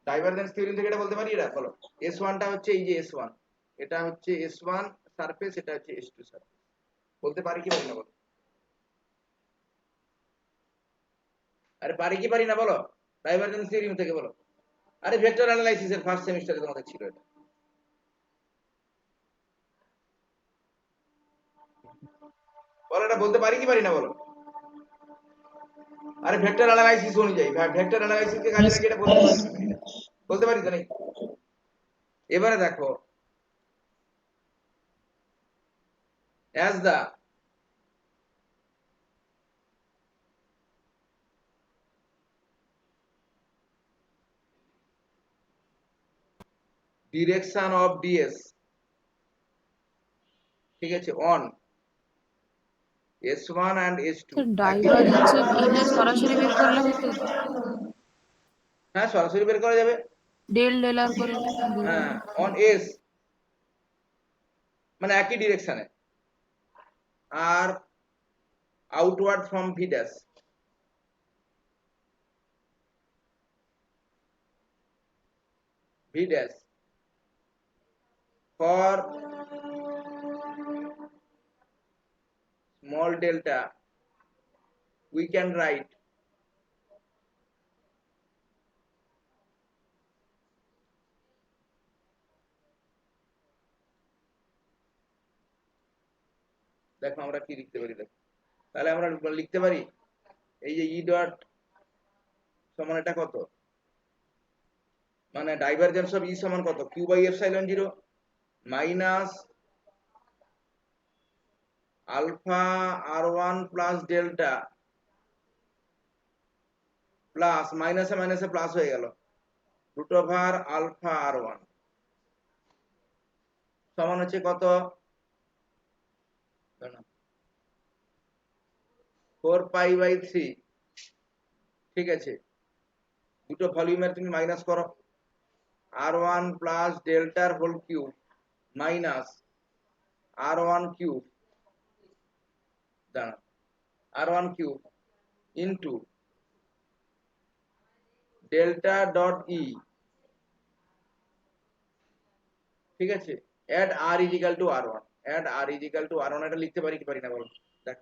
ডাইভারজেন্স থিওরি থেকে এটা বলতে পারি, এটা বলো, S1 টা হচ্ছে এই যে S1, এটা হচ্ছে S1 সারফেস, এটা হচ্ছে S2 সারফেস, বলতে পারি কি পারি না বলো, আরে পারি কি পারি না বলো, ডাইভারজেন্স থিওরি থেকে বলো, আরে ভেক্টর অ্যানালাইসিস এর ফার্স্ট সেমিস্টারে তোমাদের ছিল এটা, বলো এটা বলতে পারি কি পারি না বলো, আরে ভেক্টর অ্যানালাইসিস অনুযায়ী, ভেক্টর অ্যানালাইসিস কে কাজে লাগিয়ে এটা বলতে পারি, বলতে পারি তো নেই। এবারে দেখো, as the direction of ds, ঠিক আছে, on S1 and S2, divergence of ইটা সরাসরি বের করলে হতো তো, হ্যাঁ সরাসরি বের করা যাবে, ডেল ডেল আর করে হ্যাঁ, on S মানে একই ডিরেকশনে, আর outward from V dash, V dash for small delta we can write দেখো আমরা কি লিখতে পারি, দেখো তাহলে আমরা লিখতে পারি এই যে ই ডট সমান এটা কত, মানে ডাইভারজেন্স অফ ই সমান কত, q by epsilon zero minus alpha r one plus delta plus মাইনাসে মাইনাসে প্লাস হয়ে গেল root over alpha r one সমান হচ্ছে কত, 4 পাই/3। ঠিক আছে, দুটো ভলিউমের তুমি মাইনাস করো, আর ওয়ান প্লাস ডেল্টার whole cube minus R one cube, দাঁড়া, R one cube into delta dot E, ঠিক আছে, and R equal to R one, and R equal to R one. এটা লিখতে পারি কি পারি না বলো, দেখ,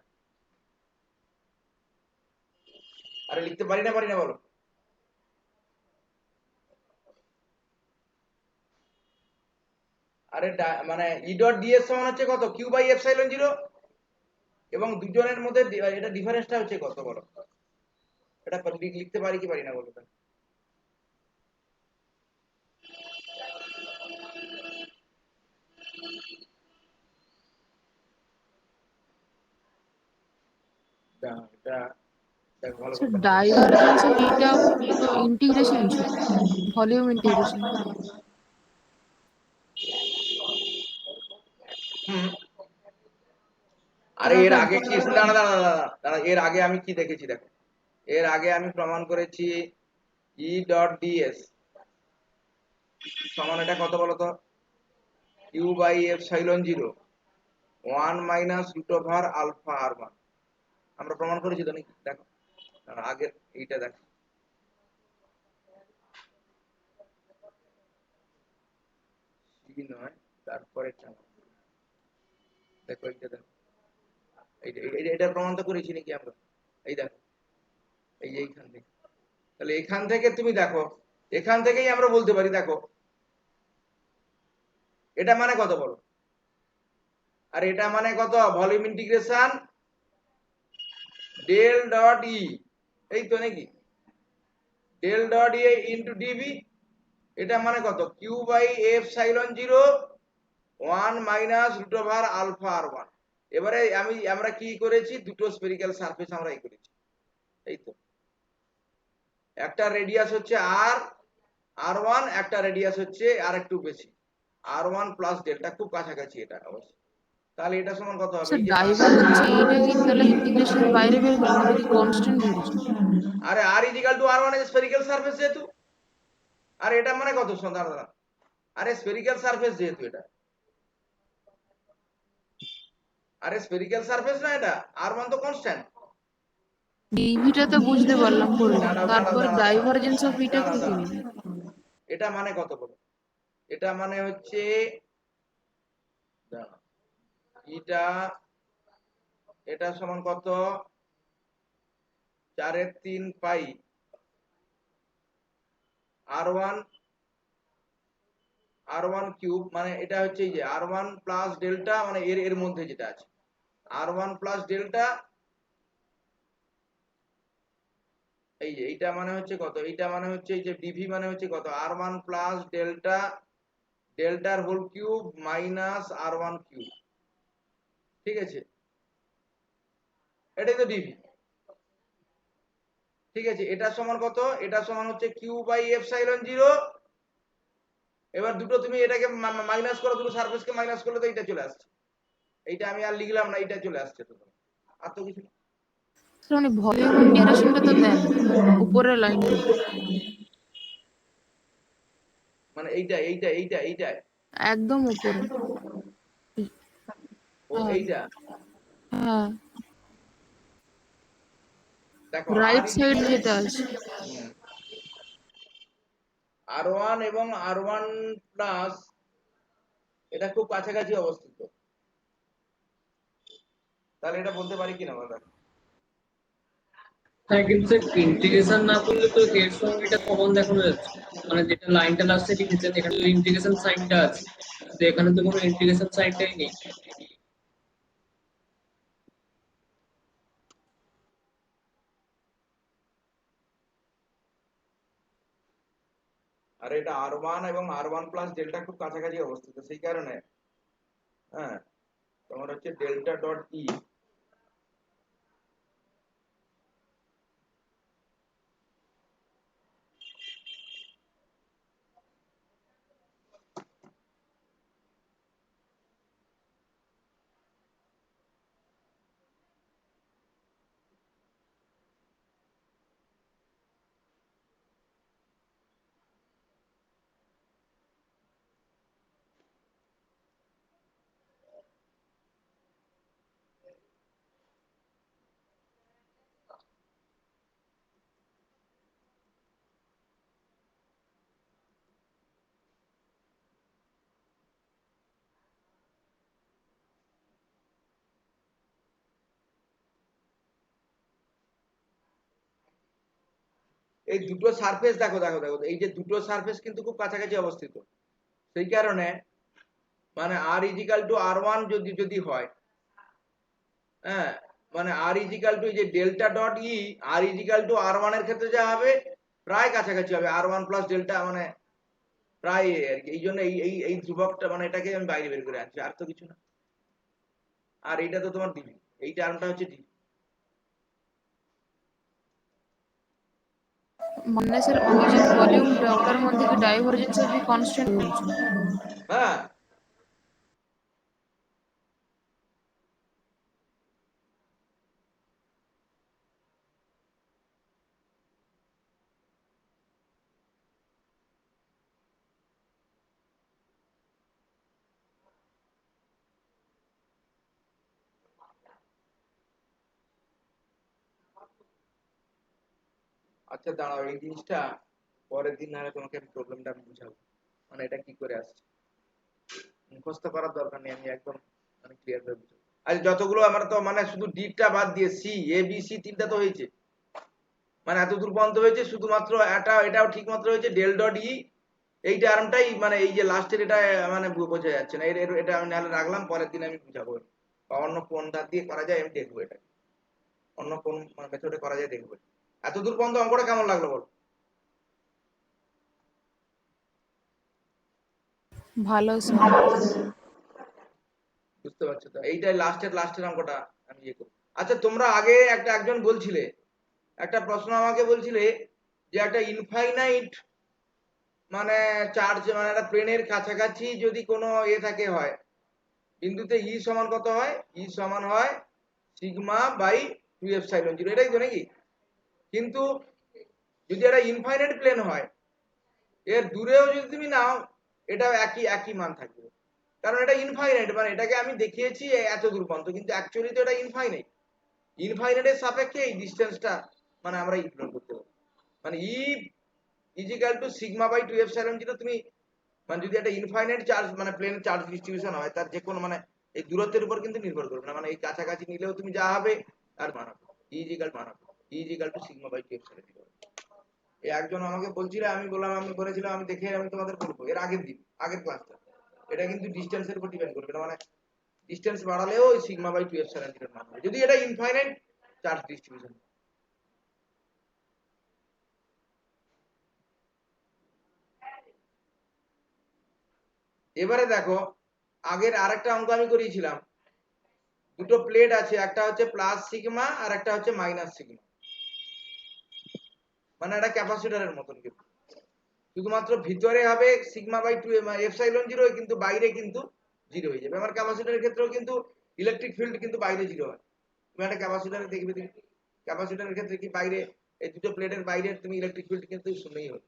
আরে লিখতে পারি না বলো, আরে মানে ই ডট ডিএস সমান হচ্ছে কত, কিউ বাই এপসাইলন জিরো, এবং দুজনের মধ্যে এটা ডিফারেন্সটা হচ্ছে কত বলো, এটা লিখতে পারি কি পারি না বলো, এটা দেখ ভালো স্যার করে। ডাইভারজেন্স অফ এটা তো ইন্টিগ্রেশন ছিল, ভলিউম ইন্টিগ্রেশন। হুম, আরে এর আগে কি, দাঁড়া দাঁড়া দাঁড়া দাঁড়া, এর আগে আমি কি দেখেছি দেখো, এর আগে আমি প্রমাণ করেছি ই ডট ডিএস সমান এটা কত বলতো, q by epsilon zero 1 minus root over alpha r one, আমরা প্রমাণ করেছি তো নাকি, দেখো আগের এইটা দেখো, সি নয়, তারপরে দেখো এইটা দেখো, এটার প্রমাণ তো করেছি নাকি আমরা, এই দেখো, এই যে এইখান থেকে, তাহলে এখান থেকে তুমি দেখো, এখান থেকেই আমরা বলতে পারি, দেখো এটা মানে কত বলো, আর এটা মানে কত, volume integration del dot e, এই তো নাকি, del dot e into db, এটা মানে কত, q by epsilon zero 1 minus root over alpha r one. এবারে আমরা কি করেছি, দুটো স্ফেরিক্যাল সারফেস আমরা এই করেছি, এই তো, একটা রেডিয়াস হচ্ছে আর আর ওয়ান, একটা রেডিয়াস হচ্ছে আর একটু বেশি আর ওয়ান প্লাস ডেল্টা, খুব কাছাকাছি এটা অবশ্য, তাহলে এটা সমান কত হবে, স্যার এই যে ডাইভারজেন্স এইটা কি তাহলে ইন্টিগ্রেশনের বাইরে বের হলো নাকি কনস্ট্যান্ট ধরেছে? আরে আর ইজিক্যাল টু আর ওয়ান এর স্ফেরিক্যাল সারফেস যেহেতু, আর এটা মানে কত, দাঁড়া, আরে স্ফেরিক্যাল সারফেস যেহেতু এটা, আরে স্ফেরিক্যাল সারফেস না এটা, আর ওয়ান তো কনস্ট্যান্ট। ডিভিটা তো বুঝতে পারলাম করলাম, দাঁড়াও দাঁড়াও তারপর দাঁড়াও ডাইভারজেন্স অফ এটা দাঁড়াও কি দাঁড়াও, নিল? এটা মানে কত বলো, এটা মানে হচ্ছে, দাঁড়াও, এটা এটা সমান কত, 4/3 পাই আর ওয়ান কিউব, মানে এটা হচ্ছে এই যে আর ওয়ান প্লাস ডেল্টা, মানে এর এর মধ্যে যেটা আছে আর ওয়ান প্লাস ডেল্টা, এই যে এইটা মানে হচ্ছে কত, এইটা মানে হচ্ছে এই যে ডিভি মানে হচ্ছে কত, আর ওয়ান প্লাস ডেল্টা ডেল্টার whole cube minus R one cube, ঠিক আছে, এটাই তো ডিভি, ঠিক আছে, এটা সমান কত, এটা সমান হচ্ছে কিউ বাই এপসাইলন জিরো, এবার দুটো তুমি এটাকে মাইনাস করো, দুটো সারফেসকে মাইনাস করলে তো এইটা চলে আসছে, এইটা আমি আর লিখলাম না, এইটা চলে আসছে, তো আর তো কিছু না। স্যার মানে ভলিউম ইন্টিগ্রেশনটা তো দেন উপরের লাইনটা, মানে এইটা এইটা এইটা এইটা একদম উপরে। ও হ্যাঁ এইটা হ্যাঁ, দেখো আর রাইট সাইডে যেটা আছে। R1 এবং R1 প্লাস এটা খুব কাছাকাছি অবস্থিত, তাহলে এটা বলতে পারি কিনা বলো? হ্যাঁ, কিন্তু স্যার ইন্টিগ্রেশন না করলে তো এর সঙ্গে এটা কমন দেখানো যাচ্ছে, মানে যেটা লাইনটা লাস্টে লিখেছেন এখানে তো ইন্টিগ্রেশন সাইনটা আছে, তো এখানে তো কোনো ইন্টিগ্রেশন সাইনটাই নেই। আর এটা R1 এবং R1 প্লাস ডেল্টা খুব কাছাকাছি অবস্থিত, সেই কারণে হ্যাঁ তোমার হচ্ছে ডেল্টা ডট ই। এই দুটো সারফেস দেখো দেখো দেখো, এই যে দুটো সারফেস কিন্তু খুব কাছাকাছি অবস্থিত, সেই কারণে মানে আর ইজিক্যাল টু R1 যদি যদি হয়, হ্যাঁ মানে আর ইজিক্যাল টু এই যে ডেল্টা ডট ই আর ইজিক্যাল টু R1 এর ক্ষেত্রে যা হবে প্রায় কাছাকাছি হবে, R1 প্লাস ডেল্টা মানে প্রায় আর কি। এই জন্য এই এই এই ধ্রুবকটা মানে এটাকে আমি বাইরে বের করে আনছি, আর তো কিছু না। আর এইটা তো তোমার ডিভি, এই টার্মটা হচ্ছে ডিভি। মানে স্যার ওই যে ভলিউমটা ওটার মধ্যে কি ডাইভারজেন্স অফ ভি কনস্ট্যান্ট বলছো? হ্যাঁ আচ্ছা দাঁড়াও, এই জিনিসটা পরের দিন নাহলে তোমাকে আমি প্রবলেমটা আমি বুঝাবো, মানে এটা কি করে আসছে, মুখস্থ করার দরকার নেই, আমি একদম মানে ক্লিয়ার করে বুঝাবো। আর যতগুলো আমার তো মানে শুধু ডিটা বাদ দিয়ে সি এ বি সি তিনটা তো হয়েছে, মানে এত দূর পর্যন্ত হয়েছে, শুধুমাত্র এটাও ঠিক মাত্র হয়েছে ডেল ডট ই, এই টার্মটাই মানে এই যে লাস্টের এটা মানে বোঝা যাচ্ছে না, এটা আমি নাহলে রাখলাম, পরের দিন আমি বুঝাবো, বা অন্য কোন ধার দিয়ে করা যায় আমি দেখবো, এটা অন্য কোন মেথডে করা যায় দেখবো। এত দূর পর্যন্ত অঙ্কটা কেমন লাগলো বলো? ভালো স্যার। বুঝতে পারছো তো, এইটাই লাস্টের অঙ্কটা আমি ইয়ে করবো। আচ্ছা তোমরা আগে একজন বলছিলে, একটা প্রশ্ন আমাকে বলছিলে যে একটা ইনফাইনাইট মানে চার্জ মানে একটা প্লেনের কাছাকাছি যদি কোনো থাকে হয় বিন্দুতে ই সমান কত হয়, ই সমান হয় সিগমা বাই 2 এপসাইলন 0, এটাই তো নাকি? কিন্তু যদি একটা ইনফাইনাইট প্লেন হয়, এর দূরেও যদি তুমি নাও এটাও একই একই মান থাকবে, কারণ এটা ইনফাইনাইট, মানে এটাকে আমি দেখিয়েছি এত দূর পর্যন্ত, কিন্তু অ্যাকচুয়ালি তো এটা ইনফাইনাইট। ইনফাইনাইটের সাপেক্ষে এই ডিসটেন্সটা মানে আমরা ইগনোর করতে পারি, মানে E equal to sigma by 2 epsilon 0, তুমি মানে যদি একটা ইনফাইনাইট চার্জ মানে প্লেন চার্জ ডিস্ট্রিবিউশন হয়, তার যে কোনো মানে এই দূরত্বের উপর কিন্তু নির্ভর করবে না, মানে এই কাছাকাছি নিলেও তুমি যা হবে তার মান হবে ইজিক্যাল মান হবে is equal to sigma by 2 epsilon 0। এই একজন আমাকে বলছিল, আমি বললাম, আমি বলেছিলাম আমি দেখে আমি তোমাদের বলবো এর আগের দিন আগের ক্লাসটা, এটা কিন্তু ডিসটেন্সের উপর ডিপেন্ড করবে না, মানে ডিসটেন্স বাড়ালেও ওই সিগমা বাই 2 এপসাইলন 0 এর মান হবে যদি এটা ইনফাইনাইট চার্জ ডিস্ট্রিবিউশন। এবারে দেখো, আগের আরেকটা অঙ্ক আমি করিয়েছিলাম, দুটো প্লেট আছে, একটা হচ্ছে প্লাস সিগমা আর একটা হচ্ছে মাইনাস সিগমা, মানে একটা ক্যাপাসিটরের মতন, কিন্তু শুধুমাত্র ভিতরে হবে সিগমা বাই 2 এপসাইলন 0, কিন্তু বাইরে কিন্তু 0 হয়ে যাবে। আমার ক্যাপাসিটরের ক্ষেত্রেও কিন্তু ইলেকট্রিক ফিল্ড কিন্তু বাইরে 0 হয়, তুমি একটা ক্যাপাসিটরে দেখবে, ক্যাপাসিটরের ক্ষেত্রে কি বাইরে এই দুটো প্লেটের বাইরে তুমি ইলেকট্রিক ফিল্ড কিন্তু শূন্যই হবে।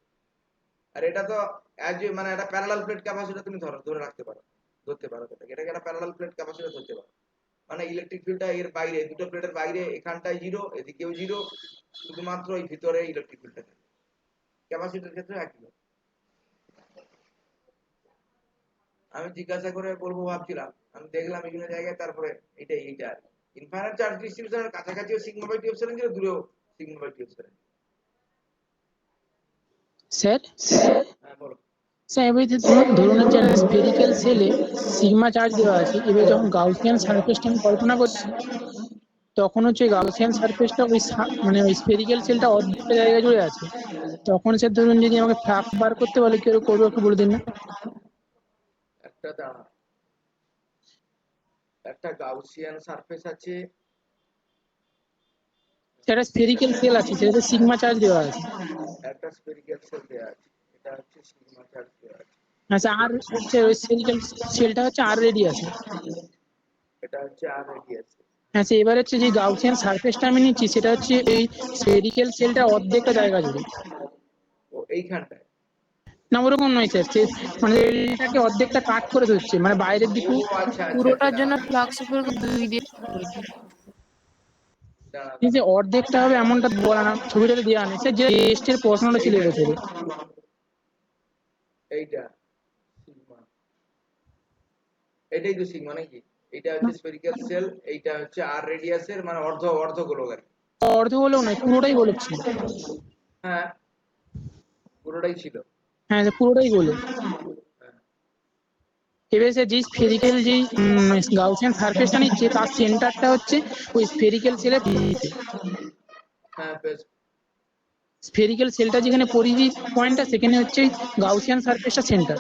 আর এটা তো মানে একটা প্যারালাল প্লেট ক্যাপাসিটর তুমি ধরে রাখতে পারো, ধরতে পারো, এটাকে একটা প্যারালাল প্লেট ক্যাপাসিটর ধরতে পারো। মানে ইলেকট্রিক ফিল্ডটা এর বাইরে, দুটো প্লেটের বাইরে, এখানটায় জিরো, এদিকেও জিরো, শুধুমাত্র এই ভিতরে ইলেকট্রিক ফিল্ডটা থাকে। ক্যাপাসিটরের ক্ষেত্রে একই। আমি জিজ্ঞাসা করে বলবো ভাবছিলাম, আমি দেখলাম বিভিন্ন জায়গায়, তারপরে এইটা ইনফাইনাইট চার্জ ডিস্ট্রিবিউশনের কাছাকাছিও সিগমা বাই টি এপসিলন ছিল, দূরেও sigma by two epsilon. Sir হ্যাঁ বলো। স্যার এবার ধরুন হচ্ছে একটা স্ফেরিক্যাল সেলে সিগমা চার্জ দেওয়া আছে, এবার যখন গাউসিয়ান সারফেসটা আমি কল্পনা করছি, তখন হচ্ছে গাউসিয়ান সারফেসটা মানে ওই স্ফেরিক্যাল সেলটা অর্ধেকটা জায়গা জুড়ে আছে, তখন স্যার ধরুন যদি আমাকে ফ্লাক্স বার করতে বলে কি করে করবো একটু বলে দিন না। একটা দাঁড়া, একটা গাউসিয়ান সারফেস আছে, সেটা স্ফেরিক্যাল সেল আছে, সেটাতে সিগমা চার্জ দেওয়া আছে। একটা স্ফেরিক্যাল সেল দেওয়া আছে, এটা হচ্ছে সিগমা চার্জ দেওয়া আছে। আচ্ছা, আর হচ্ছে ওই স্ফেরিক্যাল সেলটা হচ্ছে আর রেডিয়াসে। এটা হচ্ছে আর রেডিয়াস। হ্যাঁ, এবার হচ্ছে যে গাউসিয়ান সারফেসটা আমি নিচ্ছি সেটা হচ্ছে এই স্ফেরিক্যাল সেলটা অর্ধেকটা জায়গা জুড়ে। ও এইখানটায়। না ওরকম নয় স্যার, সে মানে এটাকে অর্ধেকটা কাট করে ধরছে, মানে বাইরের ও দিকে। আচ্ছা আচ্ছা আচ্ছা, পুরোটার জন্য দাঁড়া ফ্লাক্স উপর 2 দিয়ে করে দিই। দাঁড়া এই যে দাঁড়া। অর্ধেকটা হবে এমনটা বলা না, ছবিটাতে দেওয়া নেই স্যার, যে টেস্টের প্রশ্নটা ছিল এইটা এবছরে। এইটা সিগমা, এটাই তো সিগমা নাকি? এটা হচ্ছে স্ফেরিক্যাল সেল, এইটা হচ্ছে আর রেডিয়াসের, মানে অর্ধ গোলক আর কি। অর্ধ হলেও নয়, পুরোটাই গোলক ছিল। হ্যাঁ পুরোটাই ছিল। হ্যাঁ স্যার, পুরোটাই গোলক। হ্যাঁ এবার স্যার যেই স্ফেরিক্যাল যেই গাউসিয়ান সারফেসটা নিচ্ছে তার সেন্টারটা হচ্ছে ওই স্ফেরিক্যাল সেলের পরিধিতে। হ্যাঁ বেশ। স্ফেরিক্যাল সেলটা যেখানে পরিধি পয়েন্টটা, সেখানে হচ্ছে গাউসিয়ান সারফেসটা সেন্টার।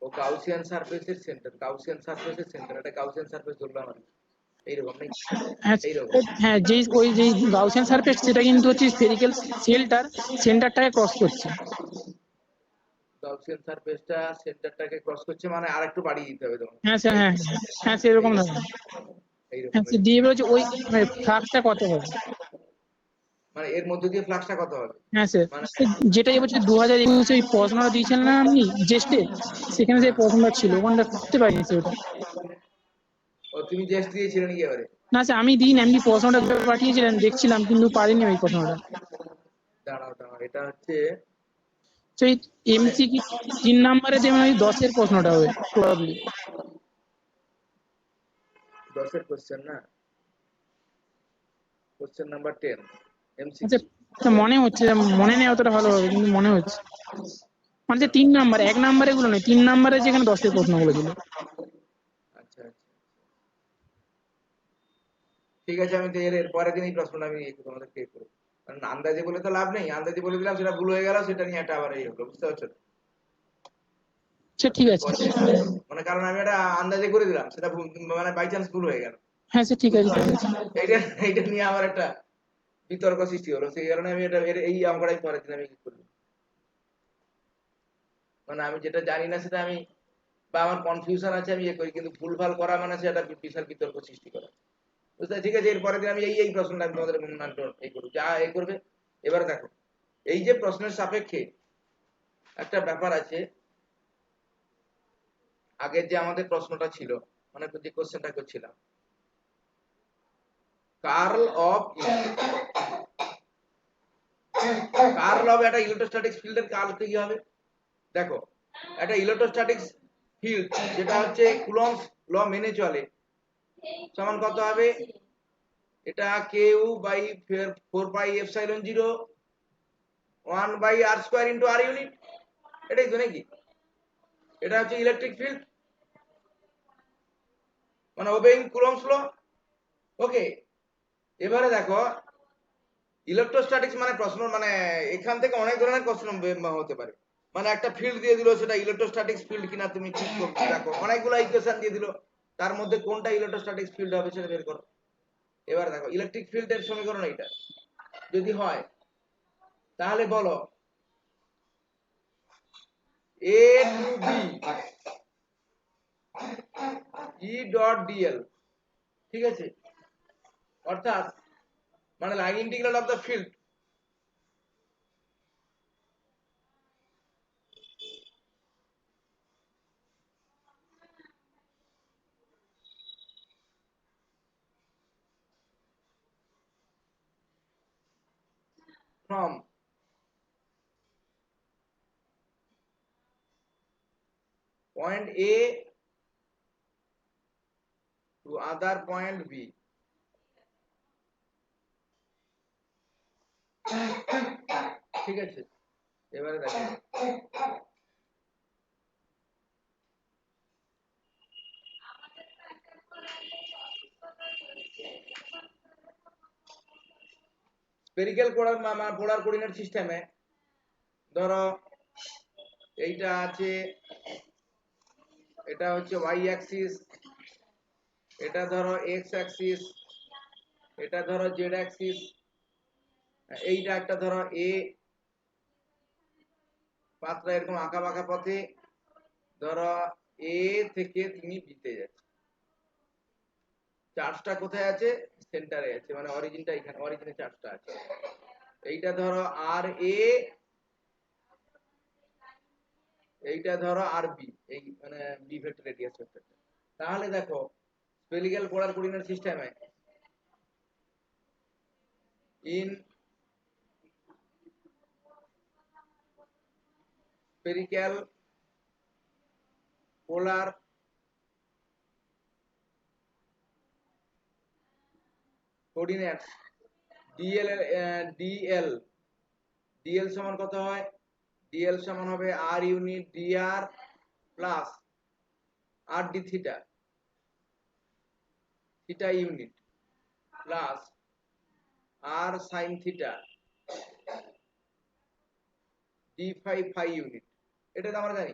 ও গাউসিয়ান সারফেসের সেন্টার, গাউসিয়ান সারফেসের সেন্টার, এটা গাউসিয়ান সারফেস ধরলাম আমি, এইরকম নাকি? হ্যাঁ এইরকম। হ্যাঁ, যেই ওই যেই গাউসিয়ান সারফেস সেটা কিন্তু হচ্ছে স্ফেরিক্যাল সেলটার সেন্টারটাকে ক্রস করছে। গাউসিয়ান সারফেসটা সেন্টারটাকে ক্রস করছে, মানে আরেকটু বাড়িয়ে দিতে হবে তোমার, হ্যাঁ স্যার, তাই হ্যাঁ তো? হ্যাঁ হ্যাঁ সেরকম এইরকম ধরনের। এইরকম হ্যাঁ স্যার, এইরকম। দিয়ে বলছে ওই মানে ফ্লাক্সটা কত হবে। মানে এর মধ্যে দিয়ে ফ্লাক্সটা কত হবে? হ্যাঁ স্যার, মানে যেটা এবছর 2021 ওই প্রশ্নটা দিয়েছিলেন না আপনি জেস্টে, সেখানে যে হ্যাঁ। প্রশ্নটা ছিল ওখানটা করতে পারিনি স্যার ওটা। ও তুমি টেস্ট দিয়েছিলে নাকি এবারে? না স্যার, আমি দিন এমনি প্রশ্নটা পাঠিয়েছিলেন দেখছিলাম, কিন্তু পারিনি ওই প্রশ্নটা। দাঁড়াও দাঁড়াও, এটা হচ্ছে সেই মানে এমসিকিউ 3 নম্বরে যেমন ওই 10-এর প্রশ্নটা হবে প্রবাবলি। 10-এর কোশ্চেন না, কোশ্চেন নাম্বার 10 আচ্ছা এমসিকিউ। স্যার, মনে হচ্ছে, মনে নেই অতটা ভালো হবে কিন্তু মনে হচ্ছে, মানে যে 3 নম্বর, 1 নম্বরে গুলো নয়, 3 নম্বরে যেখানে 10-এর প্রশ্নগুলো ছিল। আচ্ছা আচ্ছা ঠিক আছে, আমি তো এর পরের দিন এই প্রশ্নটা আমি তোমাদেরকে করবো। কারণ আন্দাজে বলে তো লাভ নেই, আন্দাজে বলে দিলাম সেটা ভুল হয়ে গেল, সেটা নিয়ে একটা আবার এই হলো, বুঝতে পারছো? সে ঠিক এর আছে। পরে মানে কারণ আমি একটা আন্দাজে করে দিলাম, সেটা মানে বাই চান্স ভুল হয়ে গেল, হ্যাঁ স্যার, ঠিক আছে, বুঝতে ঠিক পারছো? আছে। এইটা এইটা নিয়ে আমার একটা বিতর্ক সৃষ্টি হলো, সেই কারণে আমি এটা এই অঙ্কটাই পরের দিন আমি কি করবো, মানে আমি যেটা জানি না সেটা আমি, বা আমার কনফিউশন আছে আমি করি, কিন্তু ভুলভাল করা মানে সেটা বিশাল বিতর্ক সৃষ্টি করা, বুঝতে? ঠিক আছে, এর পরের দিন আমি এই প্রশ্নটা আমি তোমাদের এই করবো, যা এই করবে। এবারে দেখো, এই যে প্রশ্নের সাপেক্ষে একটা ব্যাপার আছে, আগের যে আমাদের প্রশ্নটা ছিল, মানে যে কোশ্চেনটা করছিলাম, কার্ল অফ কার্ল অফ একটা ইলেকট্রোস্ট্যাটিক ফিল্ডের কার্ল কি হবে? দেখো, একটা ইলেকট্রোস্ট্যাটিক ফিল্ড যেটা হচ্ছে কুলম্বস ল মেনে চলে, সমান কত হবে? এটা কেউ by 4πε0 1/r² into R unit, এটাই তো নাকি? এটা হচ্ছে ইলেকট্রিক ফিল্ড, মানে ওবেইং কুলম্বস ল। ওকে, এবারে দেখো, ইলেকট্রোস্ট্যাটিক্স মানে প্রশ্ন, মানে এখান থেকে অনেক ধরনের প্রশ্ন হতে পারে, মানে একটা ফিল্ড দিয়ে দিল, সেটা ইলেকট্রোস্ট্যাটিক্স ফিল্ড কিনা তুমি ঠিক করবে, দেখো অনেকগুলো ইকুয়েশন দিয়ে দিল, তার মধ্যে কোনটা ইলেকট্রোস্ট্যাটিক্স ফিল্ড হবে সেটা বের করো। এবার দেখো, ইলেকট্রিক ফিল্ডের সমীকরণ এইটা যদি হয়, তাহলে বলো A to B E dot dl, ঠিক আছে? অর্থাৎ মানে line integral of the field from point A to other point B. ঠিক আছে, এবারে দেখেন স্পেরিক্যাল পোলার কোঅর্ডিনেট সিস্টেমে ধরো এইটা আছে, এটা হচ্ছে y অ্যাক্সিস, এটা ধরো x অ্যাক্সিস, এটা ধরো z অ্যাক্সিস, এইটা একটা ধরো a পাতলা এরকম আঁকা বাঁকা পথে ধরো a থেকে তুমি b তে যাচ্ছে। চার্জটা কোথায় আছে? সেন্টারে আছে, মানে অরিজিনটা এখানে, অরিজিনে চার্জটা আছে। এইটা ধরো আর এ, এইটা ধরো আর বি, এই মানে বি ভেক্টর রেডিয়াস ভেক্টরটা। তাহলে দেখো স্পেরিক্যাল পোলার কোঅর্ডিনেট সিস্টেমে in spherical polar coordinates dl সমান কত হয়? ডিএল সমান হবে R unit dr plus R d theta, theta unit plus R sine theta d phi phi unit. এটা তো আমরা জানি।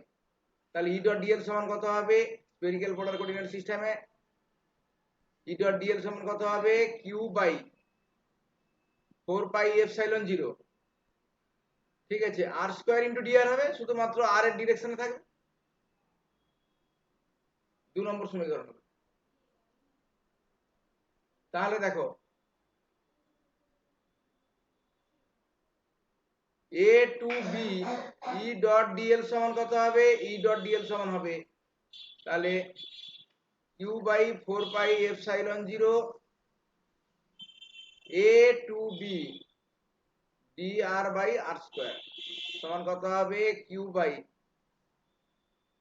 তাহলে ই ডট ডিএল সমান কত হবে স্পেরিক্যাল পোলার কোঅর্ডিনেট সিস্টেমে? ই ডট ডিএল সমান কত হবে? কিউ বাই 4 পাই এপসাইলন 0, ঠিক আছে, আর স্কয়ার ইনটু ডিআর হবে, শুধুমাত্র আর এর ডিরেকশনে থাকবে। 2 নম্বর সমীকরণ হবে। তাহলে দেখো A to B E dot dl সমান কত হবে? ই ডট ডিএল সমান হবে তাহলে q by 4 pi epsilon 0 A to B d R by R square সমান কত হবে? Q by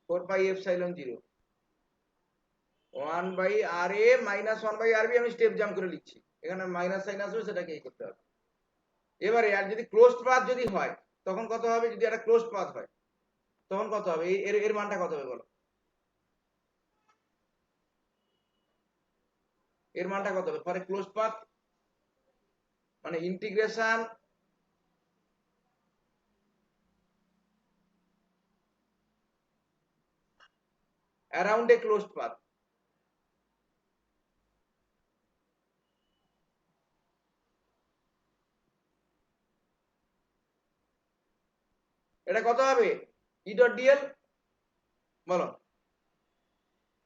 4 pi epsilon 0 1 by R A minus 1 by R B. আমি স্টেপ জাম্প করে লিখছি, এখানে মাইনাস সাইন আসবে, সেটাকে এই করতে হবে। এবারে আর যদি ক্লোজড পাথ যদি হয় তখন কত হবে? যদি একটা ক্লোজড পাথ হয় তখন কত হবে? এর এর মানটা কত হবে বলো? এর মানটা কত হবে ফর এ ক্লোজড পাথ? মানে integration around a closed path। এটা কত হবে? ই ডট ডিএল বলো।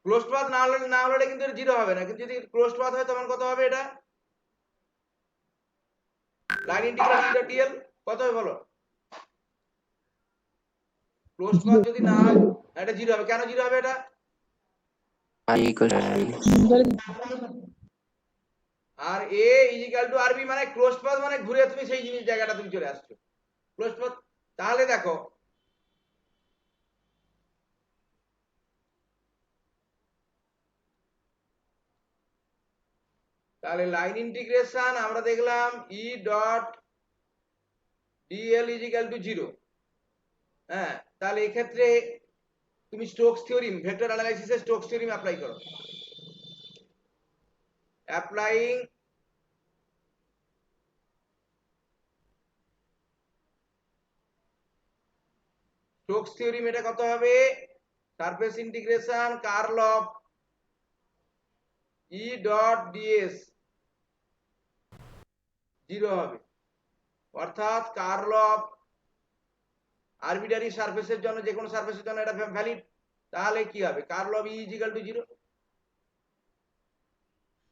ক্লোজড পাথ না হলে কিন্তু এটা 0 হবে না, কিন্তু যদি ক্লোজড পাথ হয় তখন কত হবে? এটা line integral e dot dl কত হবে বলো? ক্লোজড পাথ যদি না হয় এটা 0 হবে। কেন 0 হবে? এটা R A is equal to R B, মানে ক্লোজড পাথ মানে ঘুরে তুমি সেই জিনিস জায়গাটা তুমি চলে আসছো ক্লোজড পাথ। তাহলে দেখো তাহলে লাইন ইন্টিগ্রেশন আমরা দেখলাম E dot dl is equal to 0। হ্যাঁ, তাহলে এক্ষেত্রে তুমি স্টোকস থিওরিম, ভেক্টর অ্যানালাইসিসে স্টোকস থিওরিম অ্যাপ্লাই করো। অ্যাপ্লাইং স্টোকস থিওরিম, এটা কত হবে? Surface integration curl of E dot ds 0 হবে, অর্থাৎ কার্ল অফ আরবিটারি সারফেসের জন্য, যে কোনো সারফেসের জন্য এটা ভ্যালিড। তাহলে কি হবে? Curl of e is equal to 0।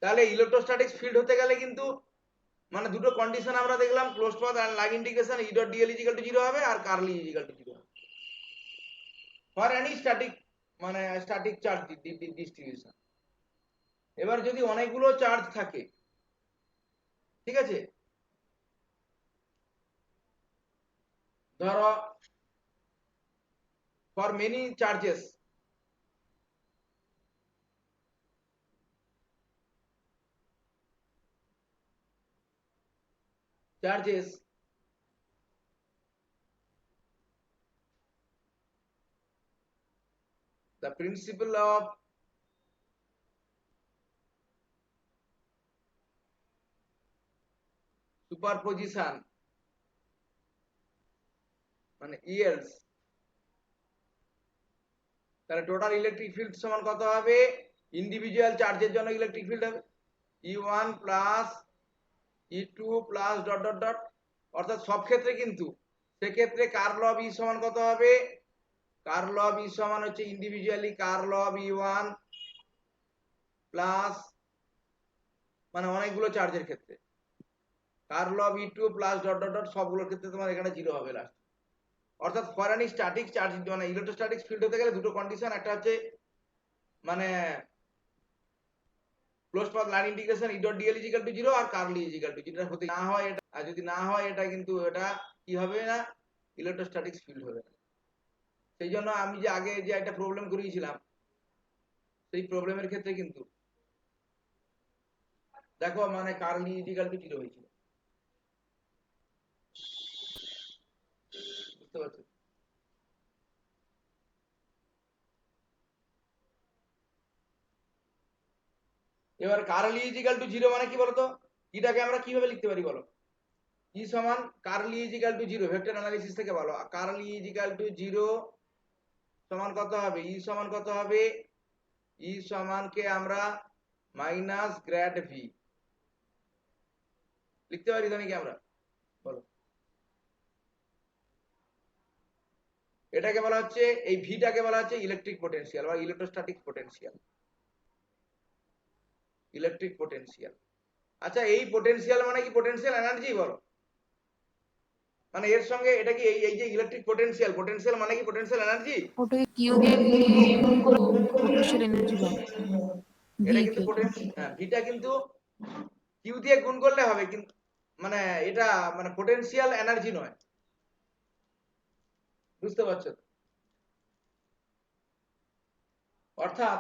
তাহলে ইলেকট্রোস্ট্যাটিক্স ফিল্ড হতে গেলে কিন্তু মানে দুটো কন্ডিশন আমরা দেখলাম, ক্লোজড পাথ আর line integration E dot dl is equal to 0 হবে, আর curl E is equal to 0 হবে ফর এনি স্ট্যাটিক, মানে স্ট্যাটিক চার্জ ডিস্ট্রিবিউশন। এবার যদি অনেকগুলো চার্জ থাকে, ঠিক আছে, ধরো for many charges the principle of superposition মানে yields, তাহলে টোটাল ইলেকট্রিক ফিল্ড সমান কত হবে? ইন্ডিভিজুয়াল চার্জের জন্য ইলেকট্রিক ফিল্ড হবে E1 plus E2 plus dot dot dot, অর্থাৎ সব ক্ষেত্রে কিন্তু সেক্ষেত্রে কার্ল অফ ই সমান কত হবে? কার্ল অফ ই সমান হচ্ছে individually curl of E1 plus মানে অনেকগুলো চার্জের ক্ষেত্রে curl of E2 plus dot dot dot, সবগুলোর ক্ষেত্রে তোমার এখানে জিরো হবে লাস্ট। অর্থাৎ ফর এনি স্ট্যাটিক চার্জ মানে ইলেকট্রোস্ট্যাটিক ফিল্ড হতে গেলে দুটো কন্ডিশন, একটা হচ্ছে মানে close path line integration E dot dl is equal to 0 আর curl E is equal to 0, হতে না হয় এটা, আর যদি না হয় এটা কিন্তু এটা কি হবে না, ইলেকট্রোস্ট্যাটিক ফিল্ড হবে না। সেই জন্য আমি যে আগে যে একটা প্রবলেম করিয়েছিলাম সেই প্রবলেমের ক্ষেত্রে কিন্তু দেখো মানে curl E is equal to 0 হয়েছিল, বুঝতে পারছো? এবার curl E is equal to 0 মানে কি বলতো, এটাকে আমরা কিভাবে লিখতে পারি বলো? ই সমান curl E is equal to 0 vector analysis থেকে বলো, curl E is equal to 0 সমান কত হবে? ই সমান কত হবে? ই সমান কে আমরা মাইনাস গ্র্যাড ভি লিখতে পারি, জানি কি আমরা বলো? এটাকে বলা হচ্ছে, এই ভিটাকে বলা হচ্ছে ইলেকট্রিক পোটেনশিয়াল বা ইলেকট্রোস্ট্যাটিক পোটেনশিয়াল, ইলেকট্রিক পোটেনশিয়াল। আচ্ছা এই পোটেনশিয়াল মানে কি? পোটেনশিয়াল এনার্জি বলো, মানে এর সঙ্গে এটা কি এই যে ইলেকট্রিক পোটেনশিয়াল, পোটেনশিয়াল মানে কি পোটেনশিয়াল এনার্জি? ওটাকে কিউ দিয়ে গুণ করে পোটেনশিয়াল এনার্জি পাবো, এটা ভি কিন্তু কে। হ্যাঁ ভিটা কিন্তু কিউ দিয়ে গুণ করলে হবে, কিন্তু মানে এটা মানে পোটেনশিয়াল এনার্জি নয়, বুঝতে পারছো? অর্থাৎ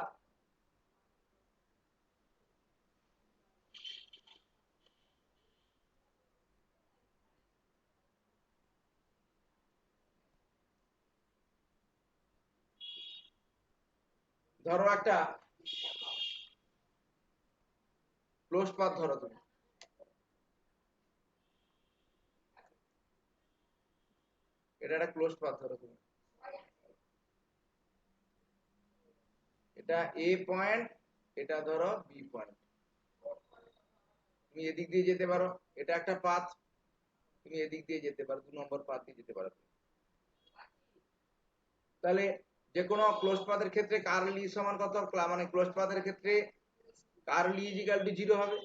ধরো একটা ক্লোজ পাথ, ধরো তুমি এটা একটা ক্লোজ পাথ, ধরো তুমি এটা এ পয়েন্ট, এটা ধরো বি পয়েন্ট, তুমি এদিক দিয়ে যেতে পারো, এটা একটা পাথ, তুমি এদিক দিয়ে যেতে পারো, 2 নম্বর পাথ দিয়ে যেতে পারো। তাহলে যে কোনো ক্লোজ পাথের ক্ষেত্রে কার্ল ই সমান কত? মানে ক্লোজ পাথের ক্ষেত্রে curl E is equal to 0 হবে,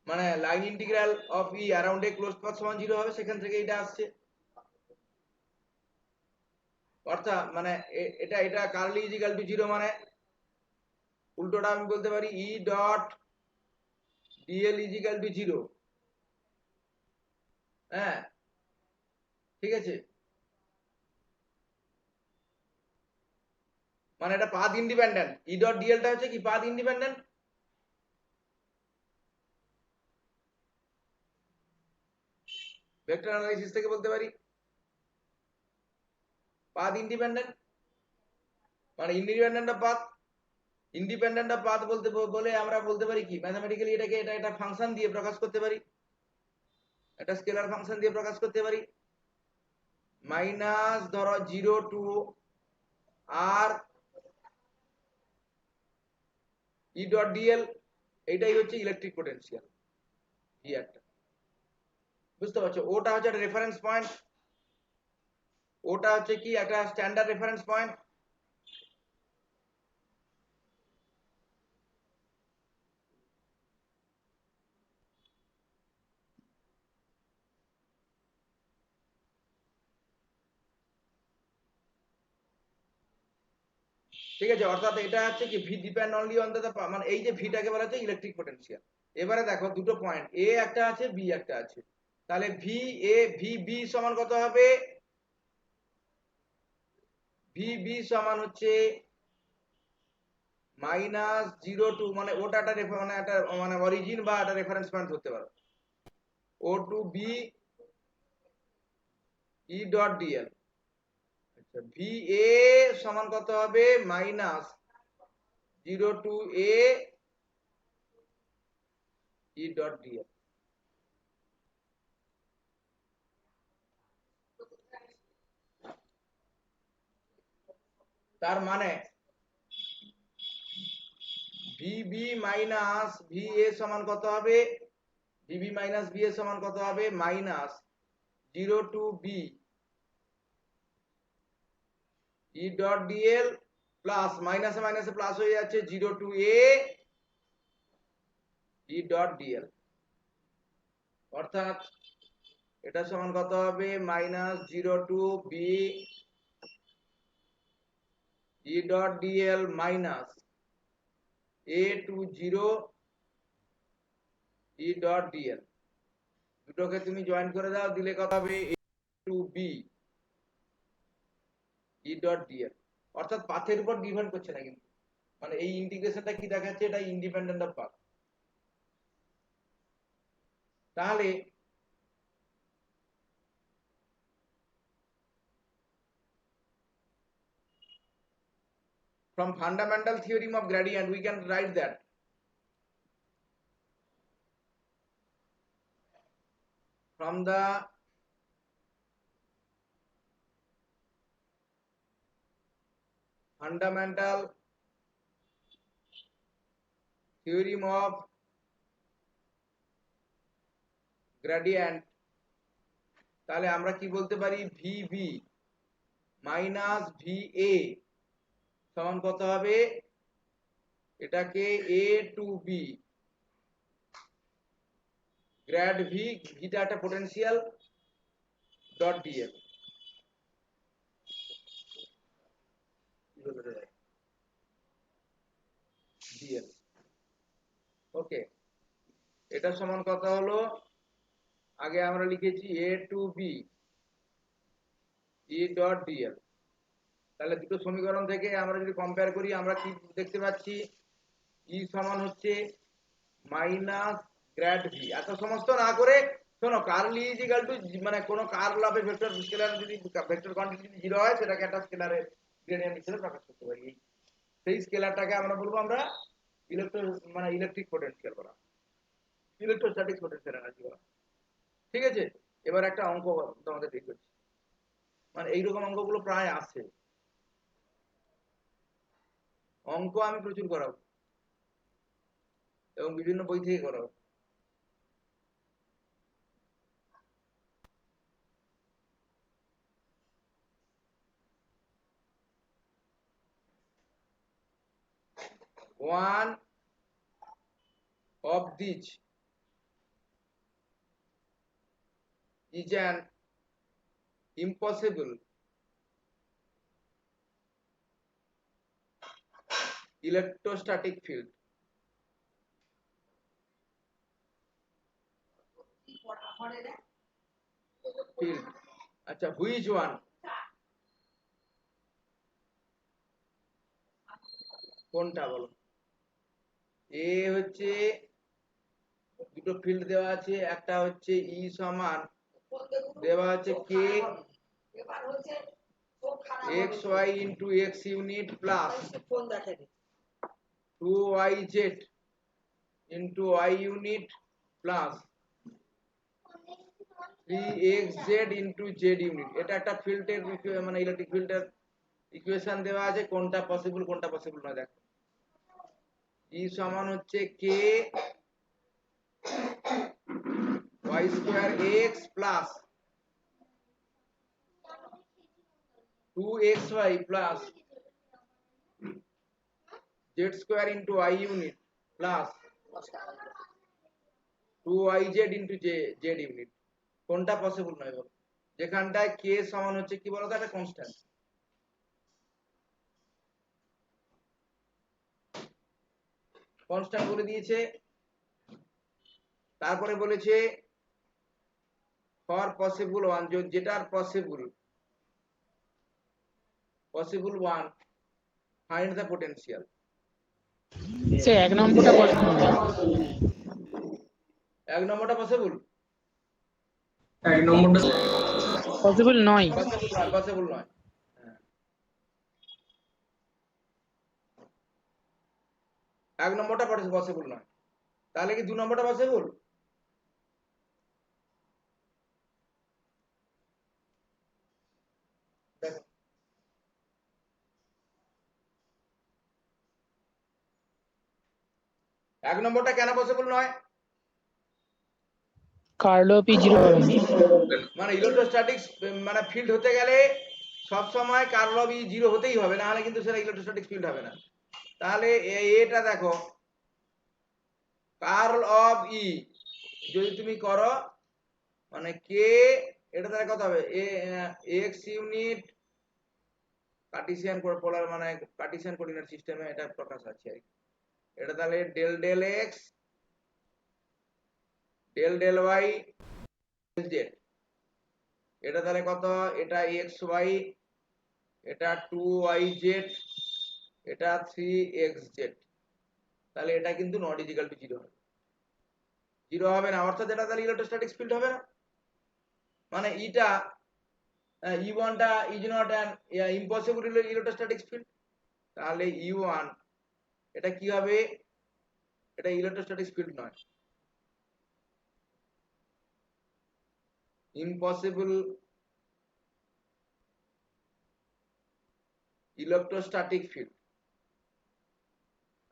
মানে line integral of e around a close path সমান 0 হবে, সেখান থেকে এটা আসছে। অর্থাৎ মানে এটা এটা curl E is equal to 0 মানে উল্টোটা আমি বলতে পারি e dot dl is equal to 0, হ্যাঁ ঠিক আছে, মানে এটা পাথ ইন্ডিপেন্ডেন্ট, ই ডট ডিএলটা হচ্ছে কি পাথ ইন্ডিপেন্ডেন্ট, ভেক্টর অ্যানালাইসিস থেকে বলতে পারি পাথ ইন্ডিপেন্ডেন্ট, মানে independent of path, independent of path বলতে বলে আমরা বলতে পারি কি ম্যাথমেটিক্যালি এটাকে এটা একটা ফাংশন দিয়ে প্রকাশ করতে পারি, একটা স্কেলার ফাংশন দিয়ে প্রকাশ করতে পারি, মাইনাস ধরো 0 টু আর ই ডট ডিএল, এইটাই হচ্ছে ইলেকট্রিক পোটেনশিয়াল ভি একটা, বুঝতে পারছো? ওটা হচ্ছে একটা রেফারেন্স পয়েন্ট, ওটা হচ্ছে কি একটা স্ট্যান্ডার্ড রেফারেন্স পয়েন্ট, ঠিক আছে? অর্থাৎ এটা হচ্ছে কি V depend only on the, মানে এই যে ভিটাকে বলা হচ্ছে ইলেকট্রিক পোটেনশিয়াল। এবারে দেখো দুটো পয়েন্ট, এ একটা আছে বি একটা আছে, তাহলে ভি এ ভি বি সমান কত হবে? ভি বি সমান হচ্ছে -0 টু, মানে ওটা একটা মানে একটা মানে অরিজিন বা একটা রেফারেন্স পয়েন্ট ধরতে পারো, O to B E dot dl. আচ্ছা, ভি এ সমান কত হবে? -0 to A E dot dl. তার মানে ভিবি মাইনাস ভি এ সমান কত হবে? ভিবি মাইনাস ভি এ সমান কত হবে? -0 to B E dot dl plus মাইনাসে মাইনাসে প্লাস হয়ে যাচ্ছে 0 to A E dot dl. অর্থাৎ এটা সমান কত হবে? -0 to B E dot dl minus A to 0 E dot dl. দুটোকে তুমি জয়েন করে দাও, দিলে কত হবে? A to B E dot dl. অর্থাৎ পাথের উপর ডিপেন্ড করছে না কিন্তু, মানে এই ইন্টিগ্রেশনটা কি দেখাচ্ছে? এটা ইন্ডিপেন্ডেন্ট অফ পাথ। তাহলে from fundamental theorem of gradient we can write that from the fundamental theorem of gradient, তাহলে আমরা কি বলতে পারি? ভিবি মাইনাস ভি এ সমান কত হবে? এটাকে A to B grad V, ভিটা একটা potential, dot dl. Dl okay, এটা সমান কত হলো? আগে আমরা লিখেছি A to B E dot dl. তাহলে দুটো সমীকরণ থেকে আমরা যদি কম্পেয়ার করি, আমরা কি দেখতে পাচ্ছি? ই সমান হচ্ছে মাইনাস গ্র্যাড ভি। এত সমস্ত না করে শোনো, curl E is equal to, মানে কোনো curl of a vector scalar যদি ভেক্টর কোয়ান্টিটি যদি 0 হয়, সেটাকে একটা স্কেলারের গ্রেডিয়েন্ট হিসেবে প্রকাশ করতে পারি। সেই স্কেলারটাকে আমরা বলবো আমরা মানে ইলেকট্রিক পোটেনশিয়াল বলা, ইলেকট্রোস্ট্যাটিক পোটেনশিয়াল এনার্জি বলা। ঠিক আছে, এবার একটা অঙ্ক তোমাদের ঠিক করছি, মানে এইরকম অঙ্কগুলো প্রায় আসে। অঙ্ক আমি প্রচুর করাবো এবং বিভিন্ন বই থেকে করাবো। One of these is an impossible electrostatic field. Field. আচ্ছা, which one? কোনটা বলো? এ হচ্ছে দুটো ফিল্ড দেওয়া আছে, একটা হচ্ছে ই সমান দেওয়া আছে k x y into x unit plus 2yz into y unit plus 3xz into z unit. এটা একটা ফিল্ডের মানে ইলেকট্রিক ফিল্ডের ইকুয়েশন দেওয়া আছে, কোনটা পসিবল কোনটা পসিবল নয় দেখো। ই সমান হচ্ছে k y square x plus 2xy plus z square into y unit plus 2yz into z unit. কোনটা পসিবল নয় বলো? যেখানটায় কে সমান হচ্ছে কি বলতো, একটা কনস্ট্যান্ট। কনস্ট্যান্ট বলে দিয়েছে, তারপরে বলেছে ফর পসিবল ওয়ান, যেটার possible one find the potential. সে 1 নম্বরটা পসিবল নয়। 1 নম্বরটা পসিবল, 1 নম্বরটা পসিবল নয়। পসিবল নয়। হ্যাঁ, 1 নম্বরটা পসিবল নয়। তাহলে কি 2 নম্বরটা পসিবল? দেখো 1 নম্বরটা কেন পসিবল নয়? কার্ল অফ ই 0 হবে না। মানে ইলেকট্রোস্ট্যাটিক্স মানে ফিল্ড হতে গেলে সব সময় কার্ল অফ ই 0 হতেই হবে, না হলে কিন্তু সেটা ইলেকট্রোস্ট্যাটিক ফিল্ড হবে না। তাহলে এটা দেখো, কার্ল অফ ই যদি তুমি করো মানে কে, এটা তাহলে কত হবে? এক্স ইউনিট কার্টেসিয়ান পোলার মানে কার্টেসিয়ান কোঅর্ডিনেট সিস্টেমে এটা প্রকাশ আছে আর কি। এটা তাহলে del del x del del y z, এটা তাহলে কত? এটা এক্স ওয়াই, এটা 2y জেড, এটা 3x জেড। তাহলে এটা কিন্তু নট ইজিক্যাল টু 0 হবে, 0 হবে না, অর্থাৎ এটা তাহলে ইলেকট্রোস্ট্যাটিক ফিল্ড হবে না। মানে ইটা E1 টা is not an impossible electrostatic field. তাহলে E1 এটা কি হবে? এটা ইলেকট্রোস্ট্যাটিক ফিল্ড নয়, ইম্পসিবল ইলেকট্রোস্ট্যাটিক ফিল্ড।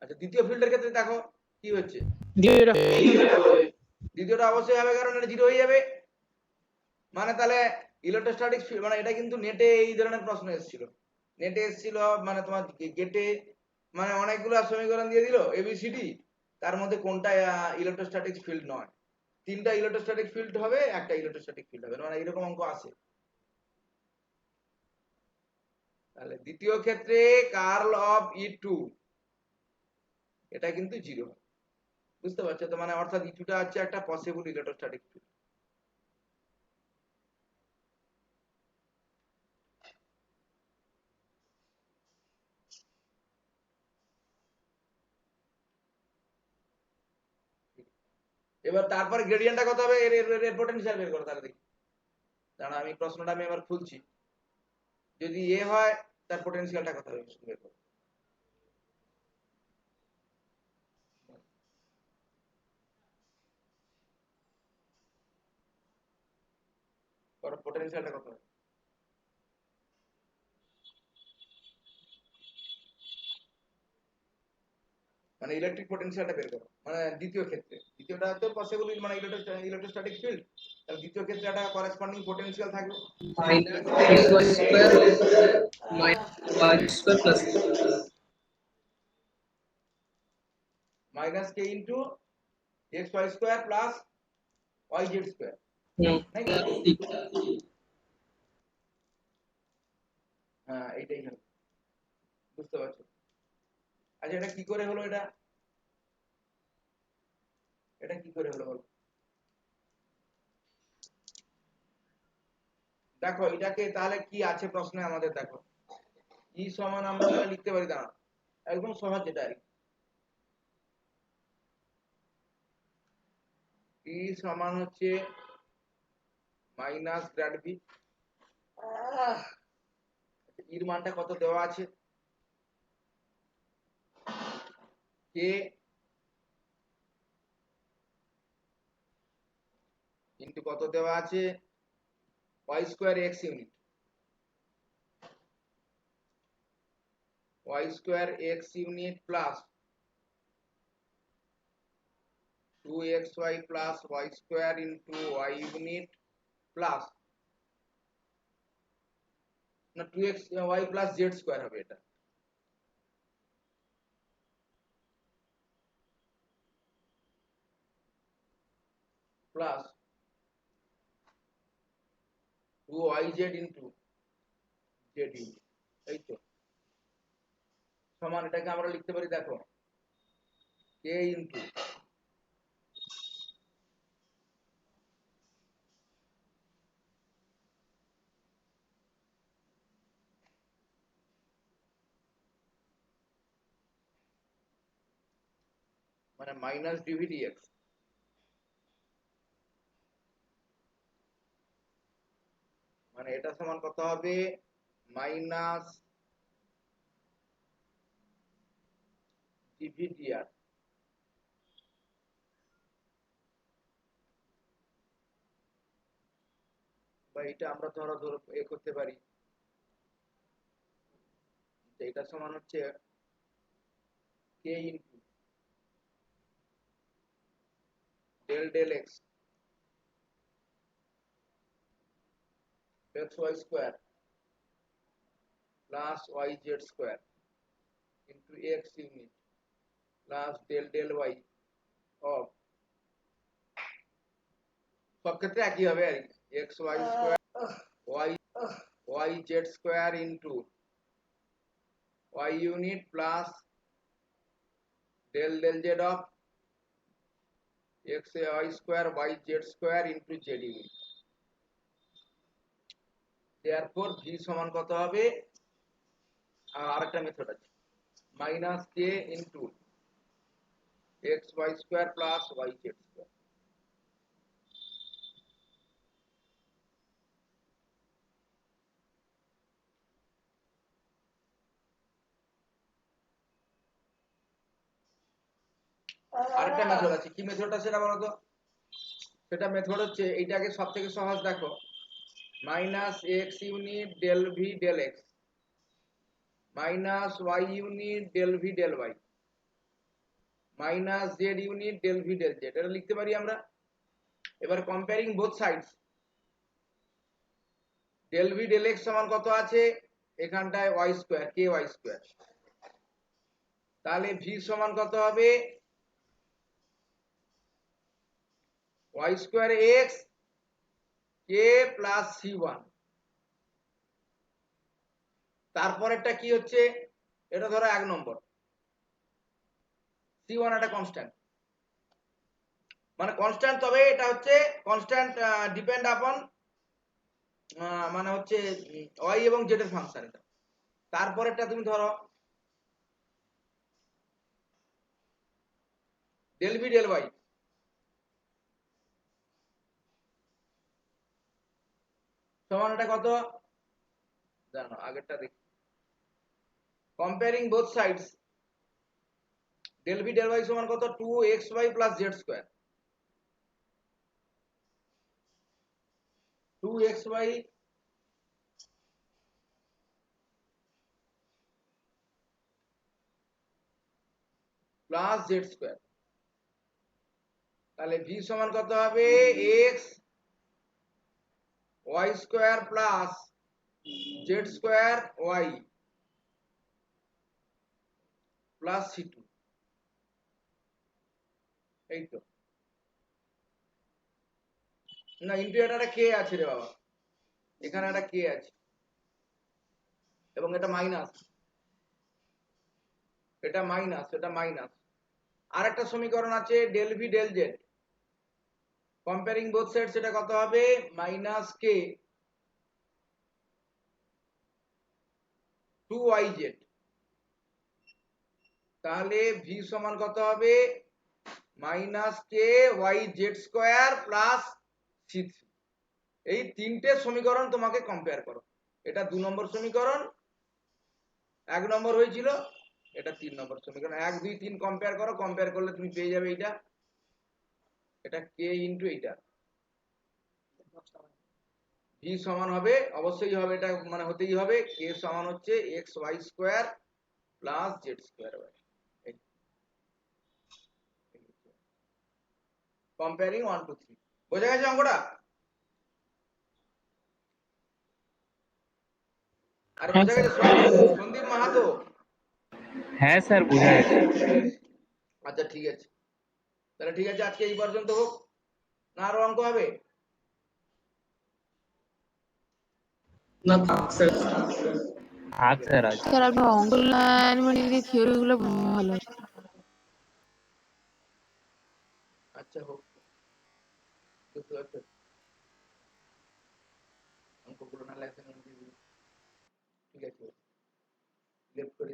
আচ্ছা, দ্বিতীয় ফিল্ডের ক্ষেত্রে দেখো কি হচ্ছে। দ্বিতীয়টা অবশ্যই হবে, কারণ এটা 0 হয়ে যাবে। মানে তাহলে ইলেকট্রোস্ট্যাটিক ফিল্ড মানে এটা কিন্তু নেটে এই ধরনের প্রশ্ন এসেছিল, নেটে এসেছিল মানে তোমার গেটে মানে অনেকগুলো সমীকরণ দিয়ে দিল এবিসিডি, তার মধ্যে কোনটা ইলেকট্রোস্ট্যাটিক ফিল্ড নয়, 3টা ইলেকট্রোস্ট্যাটিক ফিল্ড হবে, একটা ইলেকট্রোস্ট্যাটিক ফিল্ড হবে, মানে এরকম অঙ্ক আসে। তাহলে দ্বিতীয় ক্ষেত্রে কার্ল অফ E2 এটা কিন্তু 0, বুঝতে পারছো তো? মানে অর্থাৎ E2 টা হচ্ছে একটা পসিবল ইলেকট্রোস্ট্যাটিক ফিল্ড। এবার তারপর গ্রেডিয়েন্টটা কত হবে? এর পটেনশিয়াল বের করো তাহলে দেখি। দাঁড়া, আমি প্রশ্নটা আমি আবার খুলছি। যদি এ হয় তার পটেনশিয়ালটা কত হবে বের করো। পটেনশিয়ালটা কত হবে? মানে ইলেকট্রিক পটেনশিয়ালটা বের করো, মানে দ্বিতীয় ক্ষেত্রে। দ্বিতীয়টা তো পসিবল মানে ইলেকট্রোস্ট্যাটিক ফিল্ড, তাহলে দ্বিতীয় ক্ষেত্রে একটা করেসপন্ডিং পটেনশিয়াল থাকবে minus x y square minus y square plus minus k into x y square plus y z square, নাকি? হ্যাঁ, এইটাই হলো, বুঝতে পারছো? আচ্ছা, এটা কি করে হলো? এটা কি করে হলো বলো? দেখো এটাকে তাহলে কি আছে প্রশ্নে আমাদের, দেখো ই সমান আমরা তাহলে লিখতে পারি, দাঁড়া একদম সহজ যেটা আর কি। ই সমান হচ্ছে মাইনাস গ্র্যাড ভি, ইর মানটা কত দেওয়া আছে? কে ইন্টু কত দেওয়া আছে? Y square x unit, y square x unit plus 2xy plus y square into y unit plus না 2xy প্লাস জেড স্কোয়ার হবে, এটা plus 2yz into z unit, এই তো সমান। এটাকে আমরা লিখতে পারি, দেখো কে ইন্টু মানে মাইনাস ডিভি ডিএক্স, মানে এটা সমান কত হবে মাইনাস ডিভি ডিআর, বা এটা আমরা ধরো করতে পারি, এটা সমান হচ্ছে k into del del x x y square plus y z square into x unit plus del del y of, সব ক্ষেত্রে একই হবে আর কি, x y square y y z square into y unit plus del del z of x y square y z square into z unit. Therefore V সমান কত হবে, আর আরেকটা মেথড আছে minus k into x y square plus y z square. আরেকটা method আছে, কি মেথডটা সেটা বলো তো? সেটা মেথড হচ্ছে এইটাকে সব থেকে সহজ দেখো, minus x unit del v del x minus y unit del v del y minus z unit del v del z, এটা লিখতে পারি আমরা। এবার comparing both sides, del v del x সমান কত আছে এখানটায় ওয়াই স্কোয়ার কে ওয়াই স্কোয়ার, তাহলে ভি সমান কত হবে ওয়াই স্কোয়ার এক্স কে প্লাস সি ওয়ান। তারপরেরটা কি হচ্ছে, এটা ধরো 1 নম্বর, সি ওয়ান একটা কনস্ট্যান্ট, মানে কনস্ট্যান্ট, তবে এটা হচ্ছে কনস্ট্যান্ট ডিপেন্ড আপন মানে হচ্ছে ওয়াই এবং জেড এর ফাংশন এটা। তারপরেরটা তুমি ধরো ডেল ভি ডেল ওয়াই সমান এটা কত জানো, আগেরটা দেখি, comparing both sides del v del y সমান কত 2xy plus z square, 2xy plus z square, তাহলে ভি সমান কত হবে x y square plus z square y plus c two. এই তো, না ইন্টু এটা একটা কে আছে রে বাবা, এখানে একটা কে আছে এবং এটা মাইনাস, এটা মাইনাস, এটা মাইনাস। আর একটা সমীকরণ আছে del v del z, comparing both side, সেটা কত হবে মাইনাস কে 2yz, তাহলে ভি সমান কত হবে minus k y z square plus c three. এই তিনটে সমীকরণ তোমাকে কম্পেয়ার করো, এটা 2 নম্বর সমীকরণ, 1 নম্বর হয়েছিল, এটা 3 নম্বর সমীকরণ, 1 2 3 কম্পেয়ার করো, কম্পেয়ার করলে তুমি পেয়ে যাবে এইটা, এটা কে ইন্টু এইটা, ভি সমান হবে, অবশ্যই হবে, এটা মানে হতেই হবে, কে সমান হচ্ছে x y square plus z square y. Comparing 1 2 3, বোঝা গেছে অঙ্কটা? আরে হ্যাঁ বোঝা স্যার। গেছে সন্দীপ মাহাতো? হ্যাঁ স্যার, বোঝা গেছে। আচ্ছা ঠিক আছে, তাহলে ঠিক আছে, আজকে এই পর্যন্ত হোক, না আরো অঙ্ক হবে? না থাক স্যার। থাক স্যার আজ। স্যার আপনার অঙ্ক লাইন মানে থিওরিগুলো ভালো। আচ্ছা হোক, বুঝতে পারছো, অঙ্কগুলো না লেখা ঠিক আছে, লেফট করে